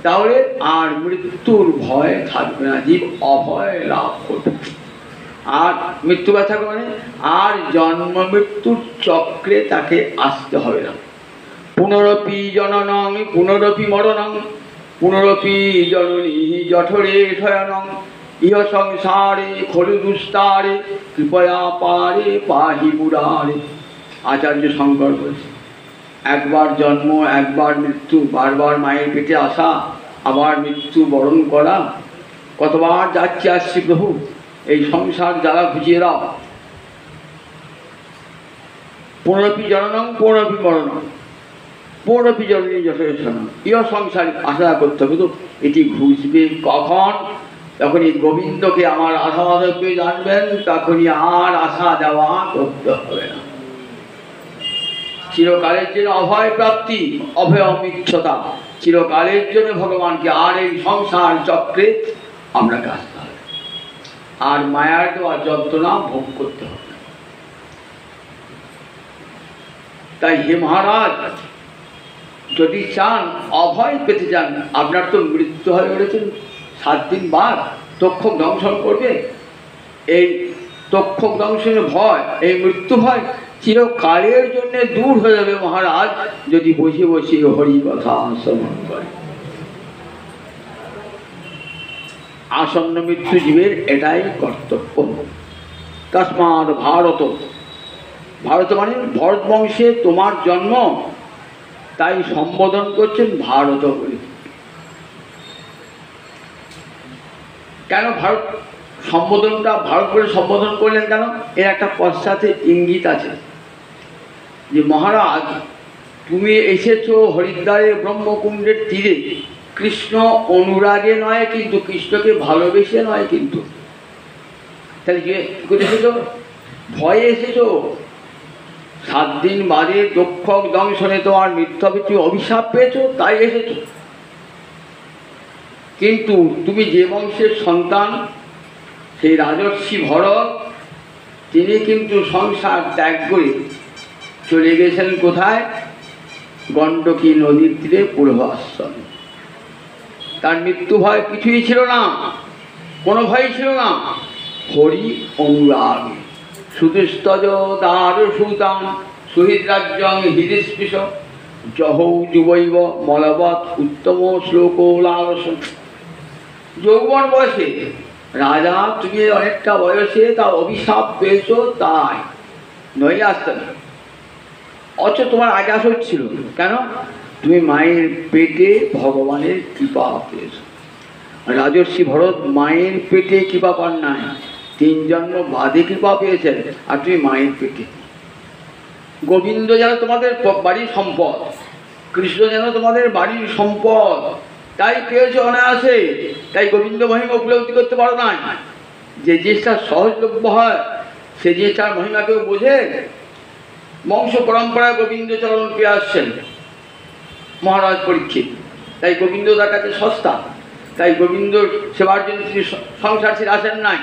[SPEAKER 1] তাহলে আর মৃত্যুর ভয় থাকবে না, জীব অভয় লাভ করবে। আর মৃত্যু ব্যথা মানে আর জন্ম মৃত্যুর চক্রে তাকে আসতে হবে না। পুনরপি জননং পুনরপি মরণং পুনরপি জননী জঠরে শয়নং ইহ সংসারে খলু দুস্তারে কৃপয়া পারে পাহি মুরারে। আচার্য শঙ্কর বলছে, একবার জন্ম একবার মৃত্যু, বারবার মায়ের পেটে আসা, আবার মৃত্যু বরণ করা, কতবার যাচ্ছি আসছি প্রভু, এই সংসার জ্বালা বুঝিয়ে দাও। পুনরপি জননং পুনরপি মরণং পুনরপি জননী যথেষ্ট ইহ সংসার আশা করতে হবে। তো এটি ঘুষবে কখন? তখনই গোবিন্দকে আমার আশা মাধবকে জানবেন, তখনই আর আসা যাওয়া করতে হবে না। চিরকালের জন্য অভয় প্রাপ্তি, অভয় অমিচ্ছতা, চিরকালের জন্য ভগবানকে আর এই সংসার চক্রে আমরা আসতে হবে, আর মায়ার দেওয়া যন্ত্রণা ভোগ করতে হবে। তাই হে মহারাজ, যদি চান অভয় পেতে চান, আপনার তো মৃত্যু হয়ে উঠেছেন 7 দিন বাদ, তক্ষক দংশন করবে। এই তক্ষক দংশনের ভয়, এই মৃত্যু ভয় চিরকালের জন্য দূর হয়ে যাবে মহারাজ, যদি বসে বসে হরি কথা শ্রবণ করে। আসন্ন মৃত্যু জীবের এটাই কর্তব্য। তস্মাৎ ভারত, ভারত মানে ভরত বংশে তোমার জন্ম, তাই সম্বোধন করছেন ভারত বলে। কেন ভারত সম্বোধনটা ভারত বলে সম্বোধন করলেন কেন? এর একটা পশ্চাতে ইঙ্গিত আছে যে মহারাজ তুমি এসেছো হরিদ্বারে ব্রহ্মকুণ্ডের তীরে, কৃষ্ণ অনুরাগে নয় কিন্তু, কৃষ্ণকে ভালোবেসে নয় কিন্তু। তাহলে কি এসেছো? ভয়ে এসেছো। 7 দিন বাদে দক্ষক দংশনে তোমার মৃত্যু হবে, তুমি অভিশাপ পেয়েছো তাই এসেছো। কিন্তু তুমি যে বংশের সন্তান, সেই রাজর্ষি ভরত, তিনি কিন্তু সংসার ত্যাগ করে চলে গেছেন কোথায়? গণ্ডকী নদীর তীরে পূর্বাশ্রমে। তার মৃত্যু ভয় কিছুই ছিল না, কোনো ভয় ছিল না। হরি অনুরাগ সুদুস্তজ দার সুতান সুহৃদ্রাজ্যং হৃদিস্পৃশ জহৌ যুবৈব মলবৎ উত্তম শ্লোক লালস। যৌবন বয়সে রাজা, তুমি অনেকটা বয়সে তা অভিশাপ পেয়েছ, তাই নইলে আসতে না। অথচ তোমার আগে আসা ছিল কেন? তুমি মায়ের পেটে ভগবানের কৃপা পেয়েছ। রাজর্ষি ভরত মায়ের পেটে কৃপা পান নাই, 3 জন্ম বাদে কৃপা পেয়েছেন, আর তুমি মায়ের পেটে। গোবিন্দ যেন তোমাদের বাড়ির সম্পদ, কৃষ্ণ যেন তোমাদের বাড়ির সম্পদ, তাই পেয়েছে অনায়াসে। তাই গোবিন্দ মহিমা উপলব্ধি করতে পারো না। যে জিনিসটা সহজলভ্য হয় সে জিনিসটার মহিমা কেউ বোঝে? বংশ পরম্পরায় গোবিন্দ চরণ পেয়ে আসছেন মহারাজ পরীক্ষিত, তাই গোবিন্দ তার কাছে সস্তা। তাই গোবিন্দ সেবার জন্য তিনি সংসার ছেড়ে আসেন নাই,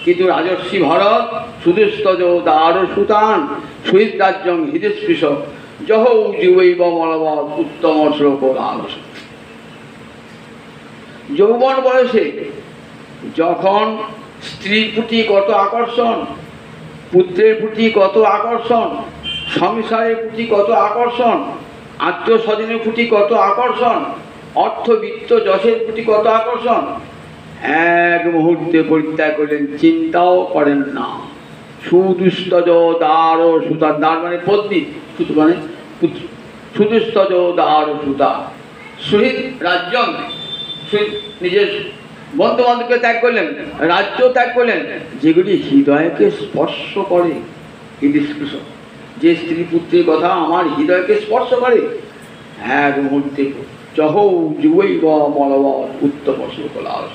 [SPEAKER 1] কিন্তু রাজর্ষি ভরত সুদুস্তজ দার সুতান শহীদ রাজ্যং হৃদস্পৃশ জহ যুবৈব মলবৎ উত্তম শ্লোক আলস। যৌবন বয়সে যখন স্ত্রীর প্রতি কত আকর্ষণ, পুত্রের প্রতি কত আকর্ষণ, সংসারের প্রতি কত আকর্ষণ, আত্মস্বজনের প্রতি কত আকর্ষণ, অর্থবিত্ত যশের প্রতি কত আকর্ষণ, এক মুহূর্তে পরিত্যাগ করলেন, চিন্তাও করেন না। সুদুস্তজ দার সুতা, দার মানে পত্নী, সুত মানে পুত্র, সুদুস্তজ দার সুতা শহীদ রাজ্য, নিজের বন্ধু বান্ধবকে ত্যাগ করলেন, রাজ্য ত্যাগ করলেন, যেগুলি হৃদয়কে স্পর্শ করে। হৃদস্পৃশ, যে স্ত্রী পুত্রের কথা আমার হৃদয়কে স্পর্শ করে, এক মুহূর্তে জহ যুবৈব মলবৎ উত্তম শ্লোকলাস।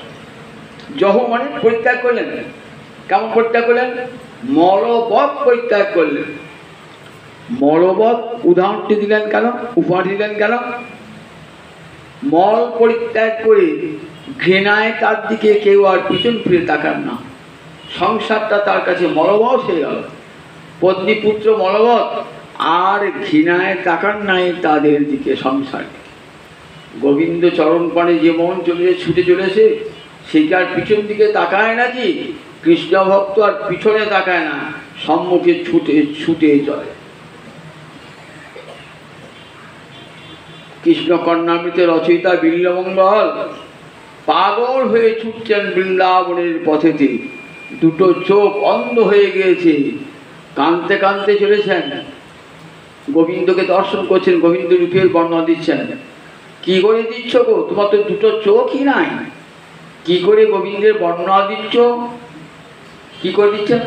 [SPEAKER 1] জহ মানে পরিত্যাগ করলেন। কেমন পরিত্যাগ করলেন? মলবৎ পরিত্যাগ করলেন। মলবৎ উদাহরণটি দিলেন কেন, উপহার দিলেন কেন? মল পরিত্যাগ করে ঘৃণায় তার দিকে কেউ আর পিছন ফিরে তাকান না। সংসারটা তার কাছে মলবৎ হয়ে গেল, পত্নী পুত্র মলবৎ, আর ঘৃণায় তাকান নাই তাদের দিকে, সংসার। গোবিন্দ চরণ পানে যে মন চলে ছুটে চলেছে, সেটা আর পিছন দিকে তাকায় নাকি? কৃষ্ণ ভক্ত আর পিছনে তাকায় না, সম্মুখে ছুটে ছুটে চলে। কৃষ্ণ কর্ণামৃতে রচয়িতা বিল্বমঙ্গল পাগল হয়ে ছুটছেন বৃন্দাবনের পথেতে, দুটো চোখ অন্ধ হয়ে গিয়েছে, কাঁদতে কাঁদতে চলেছেন, গোবিন্দকে দর্শন করছেন, গোবিন্দ রূপের বর্ণনা দিচ্ছেন। কি করে দিচ্ছ গো, তোমার তো দুটো চোখই নাই, কি করে গোবিন্দের বর্ণনা দিচ্ছ? কি করে দিচ্ছেন?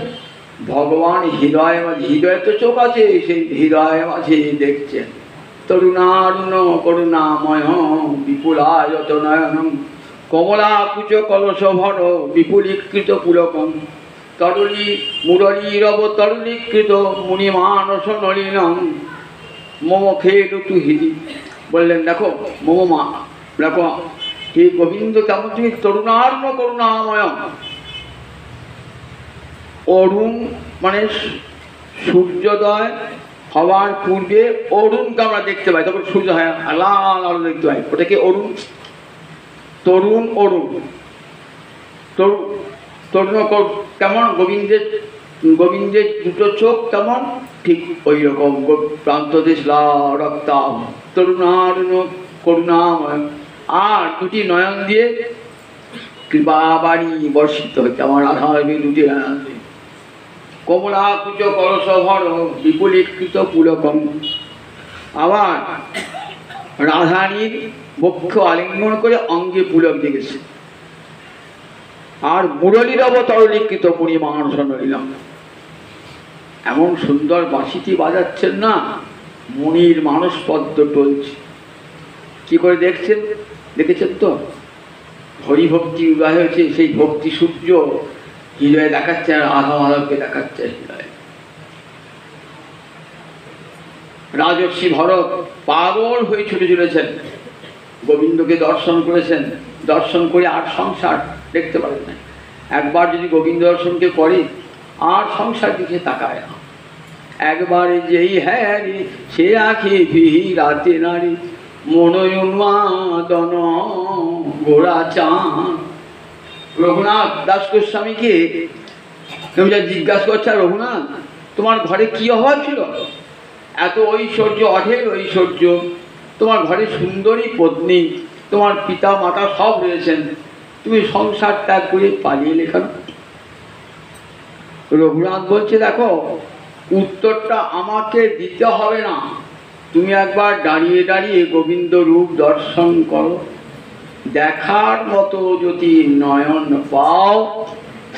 [SPEAKER 1] ভগবান হৃদয় মাঝে, হৃদয়ে তো চোখ আছে, সেই হৃদয় মাঝে দেখছেন। তরুণারুণ করুণাময় বিপুলায়ত নয়ন কমলা কুচ কলস ভর বিপুলীকৃত পুলকম তরুলী মুরলীরব তরুলীকৃত মুনিমানস নলিনম মম খেলুতু হৃদি। বললেন দেখো মম মা, দেখো হে গোবিন্দ কেমন তুমি তরুণারুণ করুণাময়। অরুণ মানে সূর্যোদয় হওয়ার পূর্বে অরুণকে আমরা দেখতে পাই, তখন সূর্য হয় লাল আলো দেখতে পাই, ওটাকে অরুণ। তরুণ অরুণ, তরুণ তরুণ কেমন? গোবিন্দের গোবিন্দের দুটো চোখ কেমন? ঠিক ওই রকম প্রান্তদেশ রক্তাভ তরুণারুণ করুণাময়। আর দুটি নয়ন দিয়ে কৃপা বাড়ি বর্ষিত হচ্ছে আমার রাধা দুটি নয়ন দিয়ে। কমলা কুচ কলস ভর বিপুলীকৃত পুলকম। আবার রাধারানীর বক্ষ আলিঙ্গন করে অঙ্গে পুলক দেখেছে। আর মুরলীর অবতরলীকৃত পরিমাণস নলিনম, এমন সুন্দর বাঁশিটি বাজাচ্ছেন না, মুনির মানস পদ্ম টলছে। কি করে দেখছেন? দেখেছেন তো, হরিভক্তি উদয় হয়েছে, সেই ভক্তি সূর্য হৃদয়ে দেখাচ্ছে, আর রাধা মাধবকে দেখাচ্ছে হৃদয়ে। রাজর্ষি ভরত পাগল হয়ে ছুটে চলেছেন, গোবিন্দকে দর্শন করেছেন, দর্শন করে আর সংসার দেখতে পারেন না। একবার যদি গোবিন্দ দর্শনকে করে আর সংসার দিকে তাকায় না। একবারে যেই হ্যাঁ রে সে আঁখি ফিহি রাতে নারী মনোন্মাদন গোড়া চান। রঘুনাথ দাস গোস্বামীকে কেউ যা জিজ্ঞাসা করছে, রঘুনাথ তোমার ঘরে কি অভাব ছিল? এত ঐশ্বর্য, অঢেল ঐশ্বর্য, তোমার ঘরে সুন্দরী পত্নী, তোমার পিতা মাতা সব রয়েছেন, তুমি সংসার ত্যাগ করে পালিয়ে লেখান। রঘুনাথ বলছে দেখো উত্তরটা আমাকে দিতে হবে না, তুমি একবার দাঁড়িয়ে দাঁড়িয়ে গোবিন্দ রূপ দর্শন করো, দেখার মতো যদি নয়ন পাও,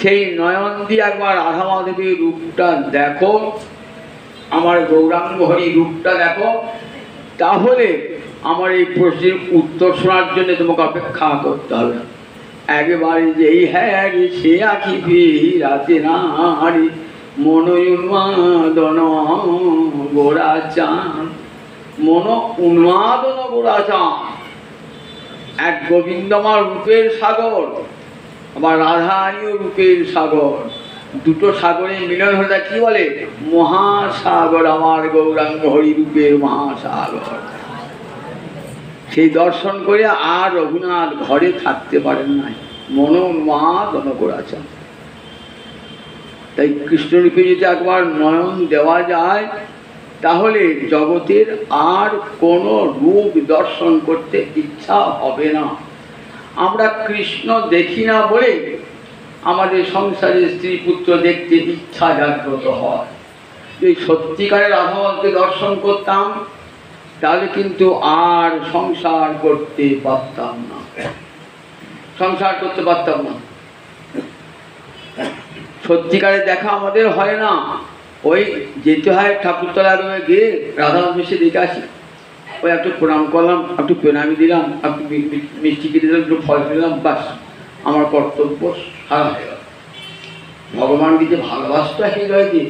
[SPEAKER 1] সেই নয়ন দিয়ে একবার রাধা মাধবের রূপটা দেখো, আমার গৌরাঙ্গ হরি রূপটা দেখো, তাহলে আমার এই প্রশ্নের উত্তর শোনার জন্য তোমাকে অপেক্ষা করতে হবে না। একবারে যেই হ্যাঁ রে সে আঁখি রাতে না হারি মনোন্মাদন গোড়া চান। মন উন্মাদন গোড়া চান, এক গোবিন্দমার রূপের সাগর, আবার রাধারানীও রূপের সাগর, দুটো সাগরে মিলন হলে কি বলে? মহাসাগর আমার গৌরাঙ্গ হরি রূপের মহাসাগর। সেই দর্শন করে আর রঘুনাথ ঘরে থাকতে পারেন নাই, মনোন্মাদন করেছেন। তাই কৃষ্ণরূপে যদি একবার নয়ন দেওয়া যায় তাহলে জগতের আর কোনো রূপ দর্শন করতে ইচ্ছা হবে না। আমরা কৃষ্ণ দেখি না বলে আমাদের সংসারে স্ত্রী পুত্র দেখতে ইচ্ছা জাগ্রত হয়। এই সত্যিকারের রাধাকে দর্শন করতাম তাহলে কিন্তু আর সংসার করতে পারতাম না, সংসার করতে পারতাম না। সত্যিকারের দেখা আমাদের হয় না, ওই যেতে হয় ঠাকুরতলা গিয়ে রাধানাথ মিশে দেখে আসি, ওই একটু প্রণাম করলাম, একটু প্রণামী দিলাম, একটু মিষ্টি কেটে দিলাম, একটু ফল দিলাম, বাস আমার কর্তব্য সারা হয়ে গেল। ভগবানকে যে ভালোবাসতে হৃদয়কে,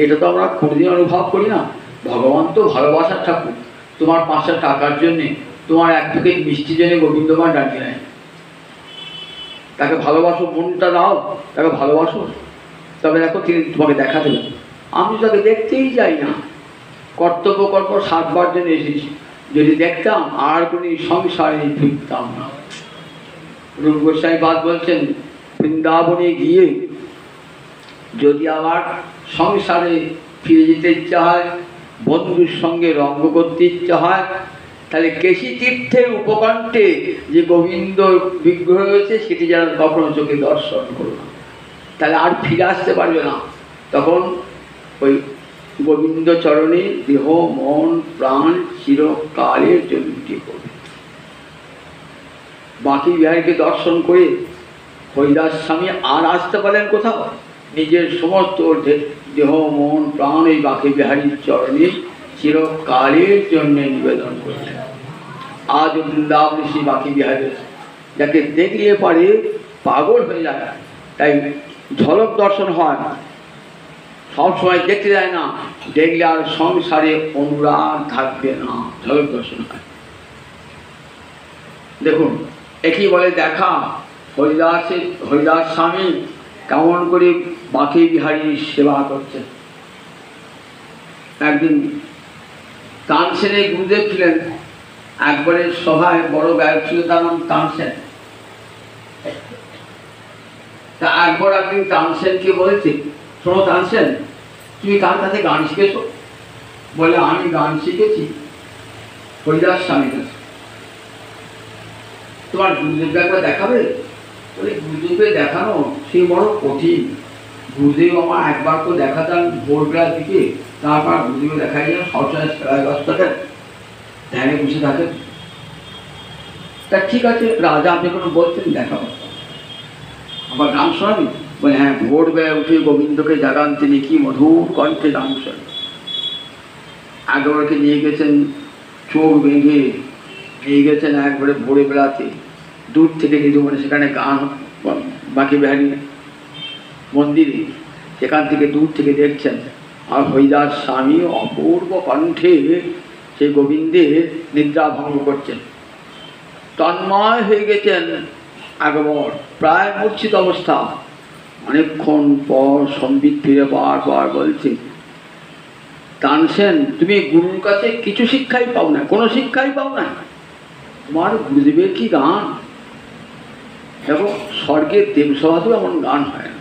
[SPEAKER 1] এটা তো আমরা কোনোদিন অনুভব করি না। ভগবান তো ভালোবাসার ঠাকুর। তোমার 5টা টাকার জন্যে, তোমার এক প্যাকেট মিষ্টির জন্য গোবিন্দমান ডাকিয়ে নেয়। তাকে ভালোবাসো, মনটা দাও, তাকে ভালোবাসো, তবে দেখো তিনি তোমাকে দেখা দেবেন। আমি তাকে দেখতেই যাই না, কর্তব্য কর্ম 7 বার জন্য এসেছি, যদি দেখতাম আর কোনো সংসারে ফিরতাম না। রূপ গোস্বামী বাদ বলছেন, বৃন্দাবনে গিয়ে যদি আবার সংসারে ফিরে যেতে ইচ্ছা হয়, বন্ধুর সঙ্গে রঙ্গ করতে ইচ্ছা হয়, তাহলে কেশী তীর্থের উপকণ্ঠে যে গোবিন্দ বিগ্রহ রয়েছে সেটি যেন কখনো চোখে দর্শন করো না, তাহলে আর ফিরে আসতে পারবে না। তখন ওই গোবিন্দ চরণে দেহ মন প্রাণ চিরকালের জন্য করবে। বাকি বিহারীকে দর্শন করে হরিদাস স্বামী আর আসতে পারলেন কোথাও? নিজের সমস্ত দেহ মন প্রাণ এই বাকি বিহারীর চরণে চিরকালের জন্য নিবেদন করলেন। আজ বৃন্দাবনে সেই বাকি বিহারী যাকে দেখলে পারে পাগল হয়ে যায়, তাই ঝলক দর্শন হয়, সবসময় দেখতে যায় না, দেখলে আর সংসারে অনুরাগ থাকবে না, ঝলক দর্শন হয়। দেখুন একই বলে দেখা হরিদাস স্বামী কেমন করে বাকি বিহারীর সেবা করছেন। একদিন তানসেনে গুরুদেব ছিলেন, একবারের সভায় বড় গায়ক ছিল, তার নাম তানসেন। তা একদিন তানসেনকে বলেছে, শোনো তানসেন, তুমি কার কাছে গান শিখেছো? বলে আমি গান শিখেছি হরিদাস স্বামীর কাছে। তোমার গুরুদেবকে একবার দেখাবে? বলে গুরুদেবকে দেখানো সে বড় কঠিন। গুরুদেব আমার একবার তো দেখাতাম ভোরবেলার দিকে, তারপর গুরুদেব দেখাই যেন সবসময় সেবায় ব্যস্ত থাকেন, ধ্যানে বসে থাকেন। তা ঠিক আছে রাজা, আপনি কোনো বলছেন দেখাবো, আবার গান শোনাবি? বলে হ্যাঁ, ভোরবেলা উঠে গোবিন্দকে জাগান তিনি, কি মধুর কণ্ঠে গান শোনেন। একবারকে নিয়ে গেছেন চোখ বেঁধে, নিয়ে গেছেন একবারে ভোরে বেলাতে, দূর থেকে নিধুমনে সেখানে গান, বাকি বিহারী মন্দিরে, সেখান থেকে দূর থেকে দেখছেন আর হরিদাস স্বামী অপূর্ব কণ্ঠে সেই গোবিন্দের নিদ্রা ভঙ্গ করছেন। তন্ময় হয়ে গেছেন একবার, প্রায় মূর্ছিত অবস্থা। অনেকক্ষণ পর সম্বিত ফিরে বারবার বলছে, তানসেন তুমি গুরুর কাছে কিছু শিক্ষাই পাও না, কোনো শিক্ষাই পাও না, তোমার গুরুদেবের কি গান! দেখো স্বর্গের দেবসভাতেও এমন গান হয় না,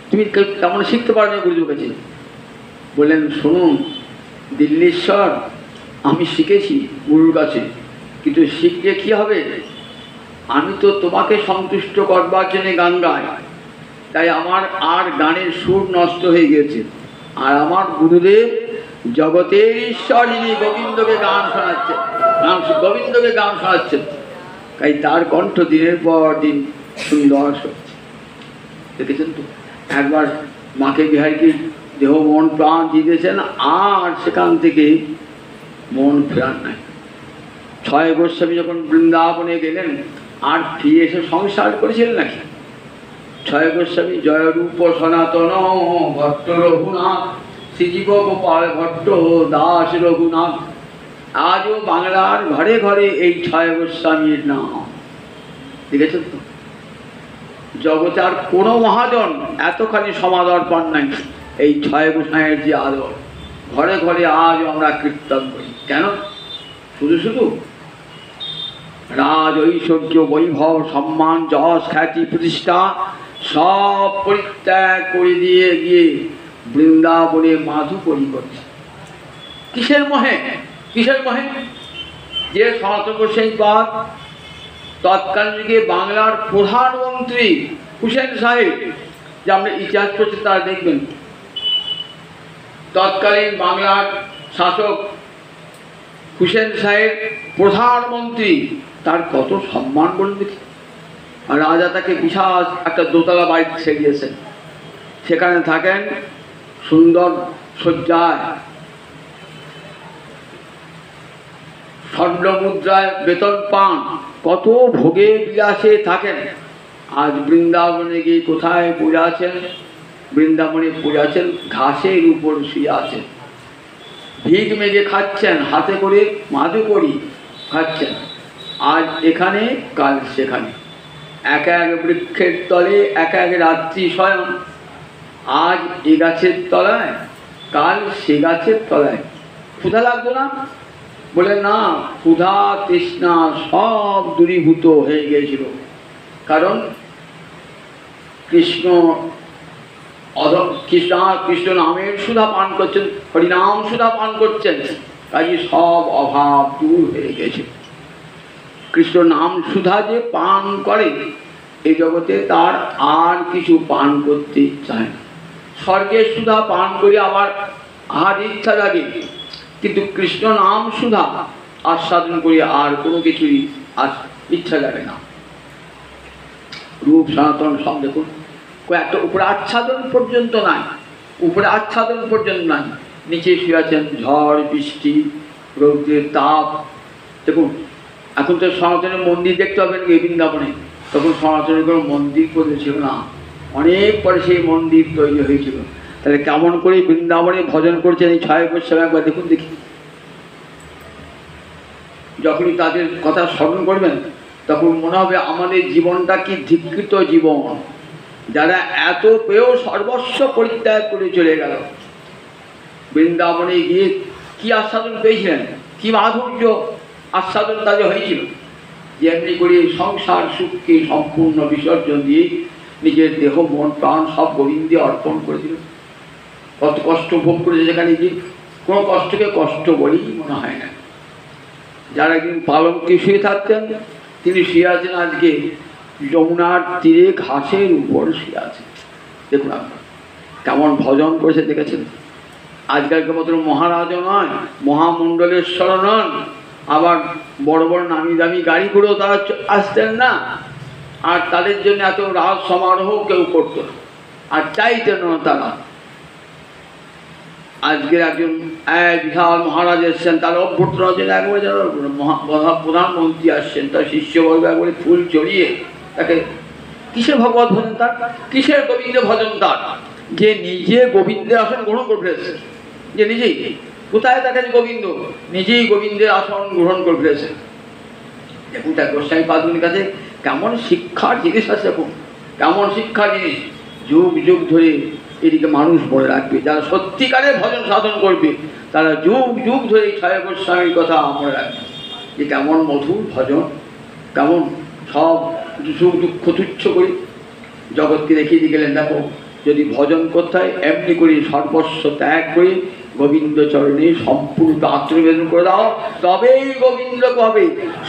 [SPEAKER 1] তুমি তেমন শিখতে পারো না গুরুদেবের কাছে। বললেন শুনুন দিল্লীশ্বর, আমি শিখেছি গুরুর কাছে, কিন্তু শিখলে কি হবে? আমি তো তোমাকে সন্তুষ্ট করবার জন্য গান গাই, তাই আমার আর গানের সুর নষ্ট হয়ে গেছে। আর আমার গুরুদেব জগতের ঈশ্বর, যিনি গোবিন্দকে গান শোনাচ্ছেন, গোবিন্দকে গান শোনাচ্ছেন, তাই তার কণ্ঠ দিনের পর দিন সুন্দর হচ্ছে। দেখেছেন তো, একবার মাকে বিহারীকে দেহ মন প্রাণ দিয়েছেন, আর সেখান থেকে মন ফেরান নাই। 6 গোস্বামী যখন বৃন্দাবনে গেলেন, আর ফিরে এসে সংসার করেছিলেন নাকি? 6 গোস্বামী জয় রূপ সনাতন ভট্ট রঘুনাথ, শ্রীজীব গোপাল ভট্ট দাস রঘুনাথ, আজও বাংলার ঘরে ঘরে এই 6 গোস্বামীর নাম। দেখেছেন তো, জগতে আর কোনো মহাজন এতখানি সমাদর পান নাই এই ছয় গোসাইয়ের যে আদর। ঘরে ঘরে আজ আমরা কীর্তন করি কেন? শুধু শুধু রাজ ঐশ্বর্য বৈভব সম্মান যশ খ্যাতি প্রতিষ্ঠা সব পরিত্যাগ করে দিয়ে গিয়ে বৃন্দাবনে মাধুকরী করছে। কিসের মোহে? কিসের মোহে? যে সনাতন গোসাই পাদ তৎকালীন যুগে বাংলার প্রধানমন্ত্রী হুসেন সাহেব, যে আমরা ইতিহাস পড়ছি তারা দেখবেন, তৎকালীন বাংলার শাসক হুসেন সাহেব প্রধানমন্ত্রী, তার কত সম্মান বলুন দেখি। আর রাজা তাকে বিশাল একটা দোতলা বাড়ি ছেড়িয়েছেন, সেখানে থাকেন সুন্দর শয্যায়, স্বর্ণ মুদ্রায় বেতন পান, কত ভোগে বিলাসে থাকেন। আজ বৃন্দাবনে গিয়ে কোথায় পড়ে আছেন? বৃন্দাবনে পড়ে আছেন ঘাসের উপর শুয়ে আছেন, ভিক মেঘে খাচ্ছেন, হাতে করে মাধুকরী খাচ্ছেন। আজ এখানে কাল সেখানে, এক এক বৃক্ষের তলে এক এক রাত্রি শয়ন। আজ এ গাছের তলায়, কাল সে গাছের তলায়। ক্ষুধা লাগতো না? বলে না, ক্ষুধা তৃষ্ণা সব দূরীভূত হয়ে গিয়েছিল। কারণ কৃষ্ণ কৃষ্ণ নামের সুধা পান করছেন, হরিনাম সুধা পান করছেন, কাজে সব অভাব দূর হয়ে গেছে। কৃষ্ণ নাম সুধা যে পান করে এই জগতে তার আর কিছু পান করতে চায় না। স্বর্গের সুধা পান করে আবার আর ইচ্ছা লাগে, কিন্তু কৃষ্ণ নাম সুধা আস্বাদন করে আর কোনো কিছুই আর ইচ্ছা লাগে না। রূপ সনাতন সব দেখুন, কয়েকটা উপরে আচ্ছাদন পর্যন্ত নাই, উপরে আচ্ছাদন পর্যন্ত নাই, নিচে শুয়ে আছেন ঝড় বৃষ্টি রৌদ্রের তাপ। দেখুন এখন তো সনাতনের মন্দির দেখতে পাবেন এই বৃন্দাবনে, তখন সনাতনের কোনো মন্দির করে ছিল না, অনেক পরে সেই মন্দির তৈরি হয়েছিল। তাহলে কেমন করে বৃন্দাবনে ভজন করছেন এই ছয় গোস্বামী, একবার দেখুন দেখি। যখনই তাদের কথা স্মরণ করবেন তখন মনে হবে আমাদের জীবনটা কি ধিকৃত জীবন, যারা এত পেয়েও সর্বস্ব পরিত্যাগ করে চলে গেল। বৃন্দাবনে গিয়ে কি আস্বাদন পেয়েছিলেন, কি মাধুর্য আস্বাদন তাদের হয়েছিল, যে এমনি করে সংসার সুখকে সম্পূর্ণ বিসর্জন দিয়ে নিজের দেহ মন প্রাণ সব গোবিন্দে অর্পণ করে দিল। কত কষ্ট ভোগ করেছে যেখানে গিয়ে, কোনো কষ্টকে কষ্ট বলেই মনে হয় না। যারা একদিন পালঙ্কে শুয়ে থাকতেন তিনি শুয়ে আছেন আজকে যমুনার তীরে ঘাসের উপর শুয়ে আছেন। দেখুন আপনার কেমন ভজন করেছে দেখেছেন। আজকালকার মতো মহারাজও নয়, মহামণ্ডলেশ্বর নন, আবার বড় বড় নামি দামি গাড়ি করেও তারা আসতেন না, আর তাদের জন্য এত রাজ সমারোহ কেউ করতো না, আর চাইতেন না তারা। আজকের একজন বিশাল মহারাজ এসছেন, তার অভ্যর্থনার জন্য একবারে যেন প্রধানমন্ত্রী আসছেন, তার শিষ্যবর্গ একবারে ফুল চড়িয়ে তাকে, কিসের ভগবত ভজন তার, কিসের গোবিন্দ ভজন তার, যে নিজে গোবিন্দের আসন গ্রহণ করে ফেলেছে, যে নিজেই কোথায় তার কাছে গোবিন্দ, নিজেই গোবিন্দের আসন গ্রহণ করে ফেলেছে। দেখুন তার গোস্বামী পাদুনির কাছে কেমন শিক্ষার জিনিস আছে, দেখুন কেমন শিক্ষার জিনিস, যুগ যুগ ধরে এদিকে মানুষ মনে রাখবে। যারা সত্যিকারের ভজন সাধন করবে তারা যুগ যুগ ধরে এই ছয় গোস্বামীর কথা মনে রাখবে, যে কেমন মধুর ভজন, কেমন সব সুখ দুঃখ তুচ্ছ করে জগৎকে দেখিয়ে দিয়ে গেলেন। দেখো যদি ভজন করতে হয় এমনি করে সর্বস্ব ত্যাগ করে গোবিন্দ চরণে সম্পূর্ণ আত্মনিবেদন করে দাও, তবেই গোবিন্দ পাবে।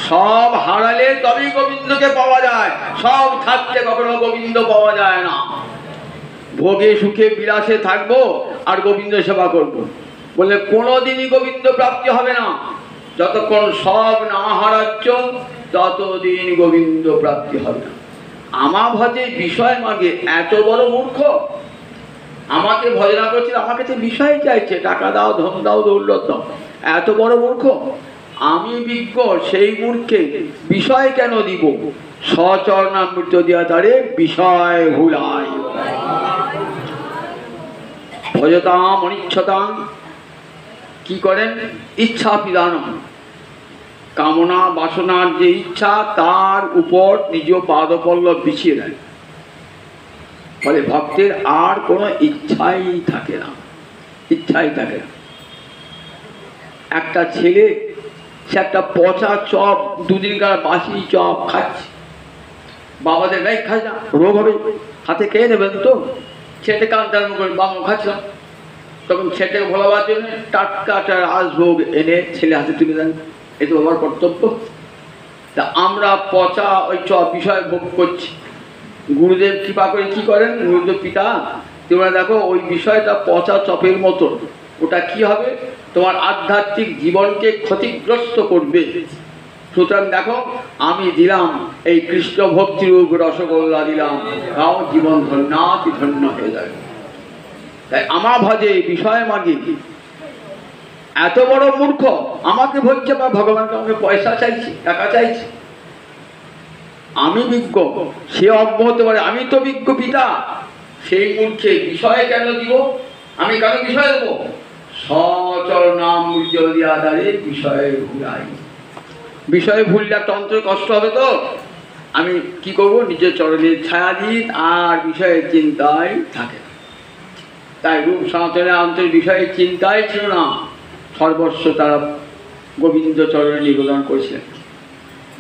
[SPEAKER 1] সব হারালে তবেই গোবিন্দকে পাওয়া যায়, সব থাকতে কখনো গোবিন্দ পাওয়া যায় না। ভোগে সুখে বিলাসে থাকবো আর গোবিন্দ সেবা করবো বলে কোনোদিনই গোবিন্দ প্রাপ্তি হবে না। যতক্ষণ সব না হারাচ্ছ ততদিন গোবিন্দ প্রাপ্তি হবে না। আমা ভজে বিষয় মাগে, এত বড় মূর্খ, আমাকে ভজনা করছে, আমার কাছে বিষয় চাইছে, টাকা দাও, ধন দাও, দৌলত দাও, এত বড় মূর্খ। আমি বিজ্ঞ, সেই মূর্খে বিষয় কেন দিব? সচরণামৃত দিয়া তারে বিষয় ভুলাই। ভজতাম অনিচ্ছতাম, কি করেন? ইচ্ছা পিদানম, কামনা বাসনার যে ইচ্ছা তার উপর নিজ পাদপল্লব বিছিয়ে দেন। ফলে ভক্তের আর কোনো ইচ্ছাই থাকে না, ইচ্ছাই থাকে না। একটা ছেলে সে একটা পচা চপ, দুদিনকার বাসি চপ খাচ্ছে, বাবাদের গায়ে খাস না, রোগ হবে, হাতে খেয়ে নেবেন তো। ছেলেটা কান্তার মুখ করে বাবা খাচ্ছিলাম, তখন ছেলেটাকে ভোলাবার জন্য টাটকা রাজভোগ এনে ছেলে হাতে তুলে দেন, এ তো আমার কর্তব্য। তা আমরা পচা ওই চপ বিষয় ভোগ করছি। গুরুদেব কৃপা করে কি করেন, গুরুদেব পিতা তোমরা দেখো ওই বিষয়টা পচা চপের মতো, ওটা কি হবে, তোমার আধ্যাত্মিক জীবনকে ক্ষতিগ্রস্ত করবে। সুতরাং দেখো আমি দিলাম এই কৃষ্ণ ভক্তিরূপ রসগোল্লা দিলাম, তাও জীবন ধন্যাতি ধন্য হয়ে যাবে। তাই আমার ভজে বিষয় মাগে, এত বড় মূর্খ আমাকে ভজছে বা ভগবানকে আমাকে পয়সা চাইছি, টাকা চাইছি। আমি বিজ্ঞ, সে অজ্ঞ হতে পারে, আমি তো বিজ্ঞ পিতা। সেই মূর্খে বিষয় কেন দিব, আমি কেন বিষয় দেবো? সচর নাম মূর্তি আধারে বিষয়ে ভুলাই। বিষয়ে ভুললে একটা অন্তরে কষ্ট হবে তো, আমি কি করব, নিজের চরণের ছায়াদিত আর বিষয়ের চিন্তায় থাকে। তাই রূপ সনাতনের অন্তরের বিষয়ের চিন্তাই ছিল না, সর্বস্ব তারা গোবিন্দ চরণে নিবেদন করেছিলেন।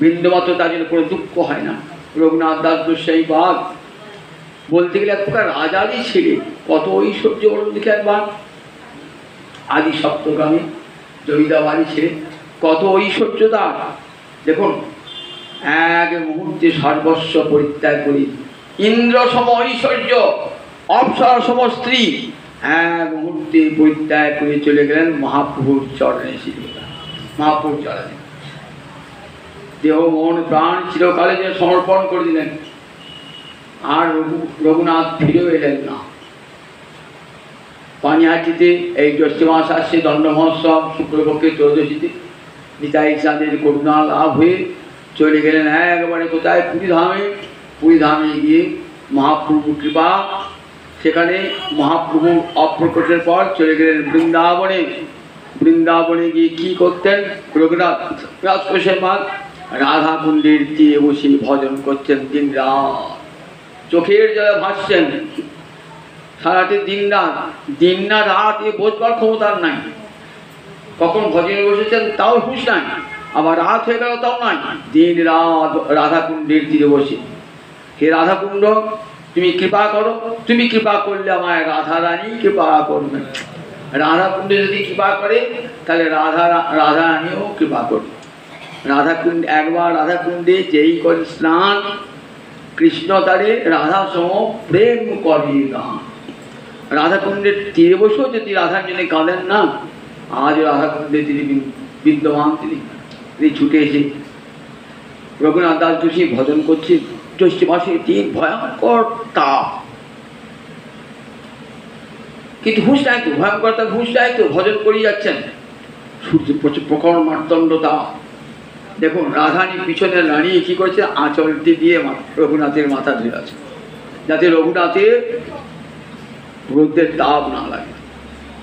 [SPEAKER 1] বিন্দুমাত্র তার জন্য কোনো দুঃখ হয় না। রঘুনাথ দাস গোস্বামী বাঘ বলতে গেলে এক প্রকার রাজারই ছেলে, কত ঐশ্বর্য বলুন দেখে একবার। আদি সপ্তগ্রামে জমিদাবাড়ি ছেলে, কত ঐশ্বর্য তার। দেখুন এক মুহূর্তে সর্বস্ব পরিত্যাগ করি, ইন্দ্র সম ঐশ্বর্য, অপ্সরা সম স্ত্রী, এক মুহূর্তে পরিত্যাগ করে চলে গেলেন মহাপ্রভুর চরণে। মহাপ্রভুর চরণে দেহ মন প্রাণ চিরকালে যে সমর্পণ করে দিলেন। আর রঘুনাথ ফিরেও এলেন না। পানিহাটিতে এই জ্যৈষ্ঠ মাস আসছে, দণ্ড মহোৎসব শুক্লপক্ষের ত্রয়োদশীতে নিতাই চাঁদের করুণা লাভ হয়ে চলে গেলেন একবারে কোথায়, পুরীধামে। পুরীধামে গিয়ে মহাপ্রভু কৃপা, সেখানে মহাপ্রভু অপ্রকটের পর চলে গেলেন বৃন্দাবনে। বৃন্দাবনে গিয়ে কি করতেন, রঘুনাথ রাজকোষের রাধা কুণ্ডের তীরে বসে ভজন করছেন দিন রাত, চোখের জলে ভাসছেন সারাটি দিন রাত। দিন না রাত এ বোঝবার ক্ষমতার নাই। কখন ভজনে বসেছেন তাও হুঁশ নাই, আবার রাত হয়ে গেল তাও নাই। দিন রাত রাধা কুণ্ডের তীরে বসে, হে রাধা কুণ্ড তুমি কৃপা করো, তুমি কৃপা করলে আমায় রাধা রানী কৃপা করবেন। রাধা কুণ্ডে যদি কৃপা করে তাহলে রাধা রানীও কৃপা করবে। রাধা কুণ্ড একবার রাধা কুণ্ডে যেই করে স্নান, কৃষ্ণ তারে রাধা সম প্রেম করে গান। রাধা কুণ্ডের তীরে বসেও যদি রাধার জন্য কাঁদেন না, আজ রাধা কুণ্ডে তিনি বিদ্যমান, তিনি ছুটে এসে রঘুনাথ দাস যোশী ভজন করছেন। জ্যৈষ্ঠ মাসের দিন, ভয়ঙ্কর তাপ, কিন্তু হুঁশ নাই তো, ভয়ঙ্কর তাপ হুঁশ নাই তো, ভজন করে যাচ্ছেন। সূর্য প্রখর মার্তণ্ড তাপ। দেখুন রাধানী পিছনে দাঁড়িয়ে কি করছে, আঁচলটি দিয়ে রঘুনাথের মাথা ধুয়ে আছে, যাতে রঘুনাথের রোদ্রের তাপ না লাগে।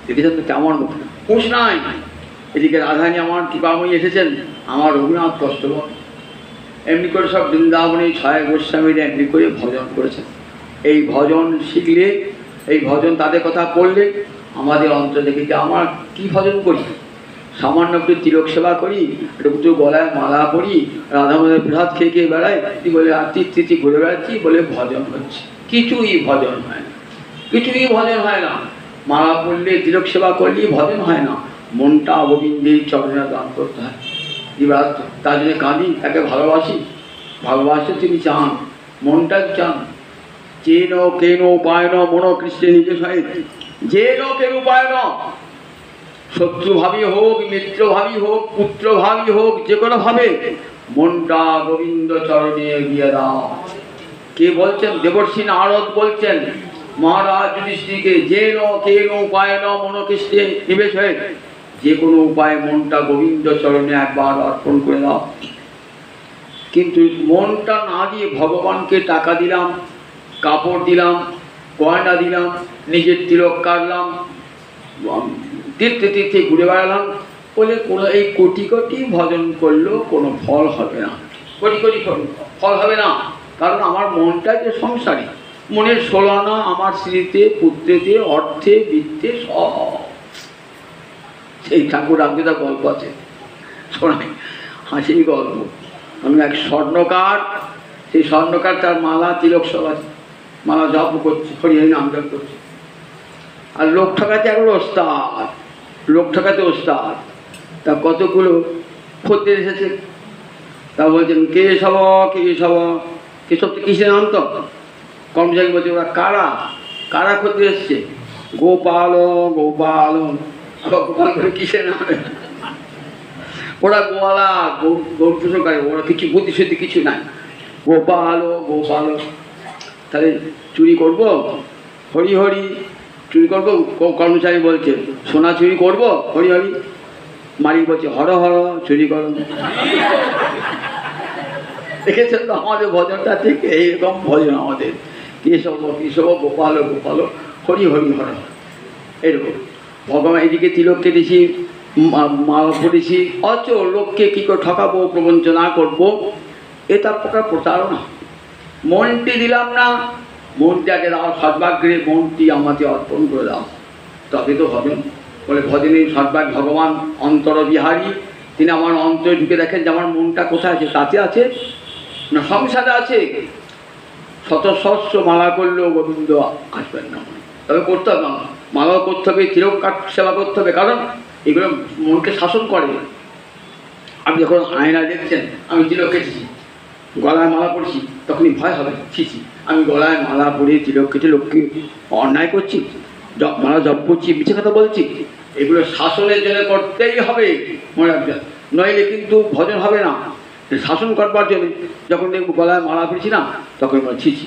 [SPEAKER 1] দেখেছেন তো কেমন হুঁশ নাই। এদিকে রাধানী আমার কৃপাময়ী এসেছেন, আমার রঘুনাথ কষ্ট পাবে। এমনি করে সব বৃন্দাবনে ছয় গোস্বামীরা এমনি করে ভজন করেছেন। এই ভজন শিখলে, এই ভজন তাদের কথা পড়লে আমাদের অন্তর দেখে যে আমার কি ভজন করি, সামান্য একটু তিলক সেবা করি, একটু গলায় মালা পরি, রাধা মাধবের প্রসাদ খেয়ে খেয়ে বেড়াই, তুই বলে আর তিথি ঘুরে বেড়াচ্ছি বলে ভজন হচ্ছে। কিছুই ভজন হয় না, কিছুই ভজন হয় না। মালা পড়লে তিলক সেবা করলে ভজন হয় না। মনটা গোবিন্দের চরণে দান করতে হয়। এবার তার জন্য কাঁদি, তাকে ভালোবাসি, ভালোবাসে তিনি চান, মনটা চান। যেন কেন উপায় ন মনো কৃষ্ণে নিকেশ হয়, যেন কেন উপায় ন, শত্রুভাবী হোক, মিত্রভাবী হোক, পুত্রভাবী হোক, যে কোনো ভাবে মনটা গোবিন্দ চরণে দিয়ে দাও। কে বলছেন? দেবর্ষী নারদ বলছেন মহারাজ যুধিষ্ঠিরকে, যেন কেন উপায় ন মনো কৃষ্ণে নিবেশ হয়, যে কোনো উপায়ে মনটা গোবিন্দ চরণে একবার অর্পণ করে দাও। কিন্তু মনটা না দিয়ে ভগবানকে টাকা দিলাম, কাপড় দিলাম, গয়না দিলাম, নিজের তিলক কাটলাম, তীর্থে তীর্থে ঘুরে বেড়ালাম বলে কোনো এই কোটি কোটি ভজন করলেও কোনো ফল হবে না। কোটি কোটি ফল হবে না, কারণ আমার মনটা যে সংসারী, মনের ষোলানা আমার স্ত্রীতে, পুত্রেতে, অর্থে, বৃত্তে, সব। সেই ঠাকুর রামদেদার গল্প আছে, শোনাই, হাসির গল্প। আমি এক স্বর্ণকার, সেই স্বর্ণকার তার মালা তিলক সব আছে, মালা জপ করছে, হরি হরি নাম জপ করছে। আর লোক ঠকাতে এখন ওস্তাদ, লোক ঠকাতে ওস্তাদ। তা কতগুলো খদ্দের এসেছে, তা বলছেন কে সব, কে সব, কে সব, কিসের নাম তো কর্মচারী বলছে ওরা কারা, কারা খদ্দের এসছে? গোপাল, গোপাল, গোপাল করে কিসের নাম? ওরা গোয়ালা, গরু চোষণ করে, ওরা কিছু বুদ্ধি শুদ্ধি কিছু নাই। গোপাল, গোপাল। তাহলে চুরি করব? হরি হরি চুরি করবো? কর্মচারী বলছে সোনা চুরি করব? হরি হরি। মালিক বলছে হর হর চুরি করো। দেখেছেন তো আমাদের ভজনটা ঠিক এইরকম ভজন আমাদের, কেশব কেশব, গোপাল গোপাল, হরি হরি হর। এরকম ভগবান এদিকে তিলক কেটেছি, মালা পড়েছি, অথচ লোককে কী করে ঠকাবো, প্রবঞ্চনা করবো, এটা প্রকার প্রতারণা। মনটি দিলাম না, মনটাকে দাও সর্বাগ্রে, মনটি আমাকে অর্পণ করে দাও, তবে তো ভজন। বলে ভজনের সর্বাগ ভগবান অন্তর বিহারী, তিনি আমার অন্তরে ঢুকে দেখেন যে আমার মনটা কোথায় আছে, তাতে আছে না সংসারে আছে। শত সহস্র মালা করলেও গোবিন্দ আসবেন না, তবে করতে হবে, মালাও করতে হবে, তিলক সেবা করতে হবে, কারণ এগুলো মনকে শাসন করে। আপনি যখন আয়না দেখছেন আমি তিলক কেটেছি, গলায় মালা পড়ছি, তখনই ভয় হবে, ছিছি আমি গলায় মালা পরে তিলক কেটে লোককে অন্যায় করছি, মালা জপ করছি, মিছে কথা বলছি। এগুলো শাসনের জন্য করতেই হবে, মনে রাখবেন, নইলে কিন্তু ভজন হবে না। শাসন করবার জন্য যখন দেখবো গলায় মালা পড়ছি না, তখন ছিছি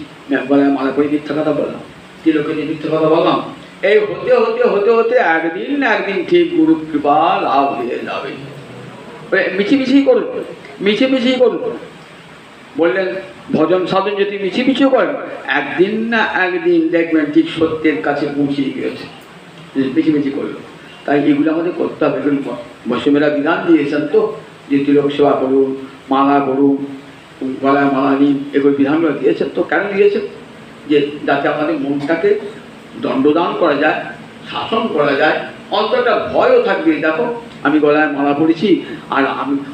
[SPEAKER 1] গলায় মালা পরে মিথ্যা কথা বললাম, তিলকে মিথ্যা কথা বললাম। এই হতে হতে হতে হতে একদিন না একদিন ঠিক গুরু কৃপা লাভ হয়ে যাবে। মিছিমিছি করুন, মিছিমিছি করুন। বললেন ভজন সাধন যদি মিছিমিছিও করেন, একদিন না একদিন দেখবেন ঠিক সত্যের কাছে পৌঁছে গিয়েছে, মিছিমিছি করলো। তাই এগুলো আমাদের করতে হবে। বৈষ্ণবেরা বিধান দিয়েছেন তো যে তিলক সেবা করুন, মালা করুন, গলায় মালা নিন, এগুলো বিধানগুলো দিয়েছেন তো। কেন দিয়েছেন? যে যাতে আমাদের মনটাকে দণ্ডদান করা যায়, শাসন করা যায়, অন্তরটা ভয়ও থাকবে। দেখো আমি গলায় মালা পড়েছি আর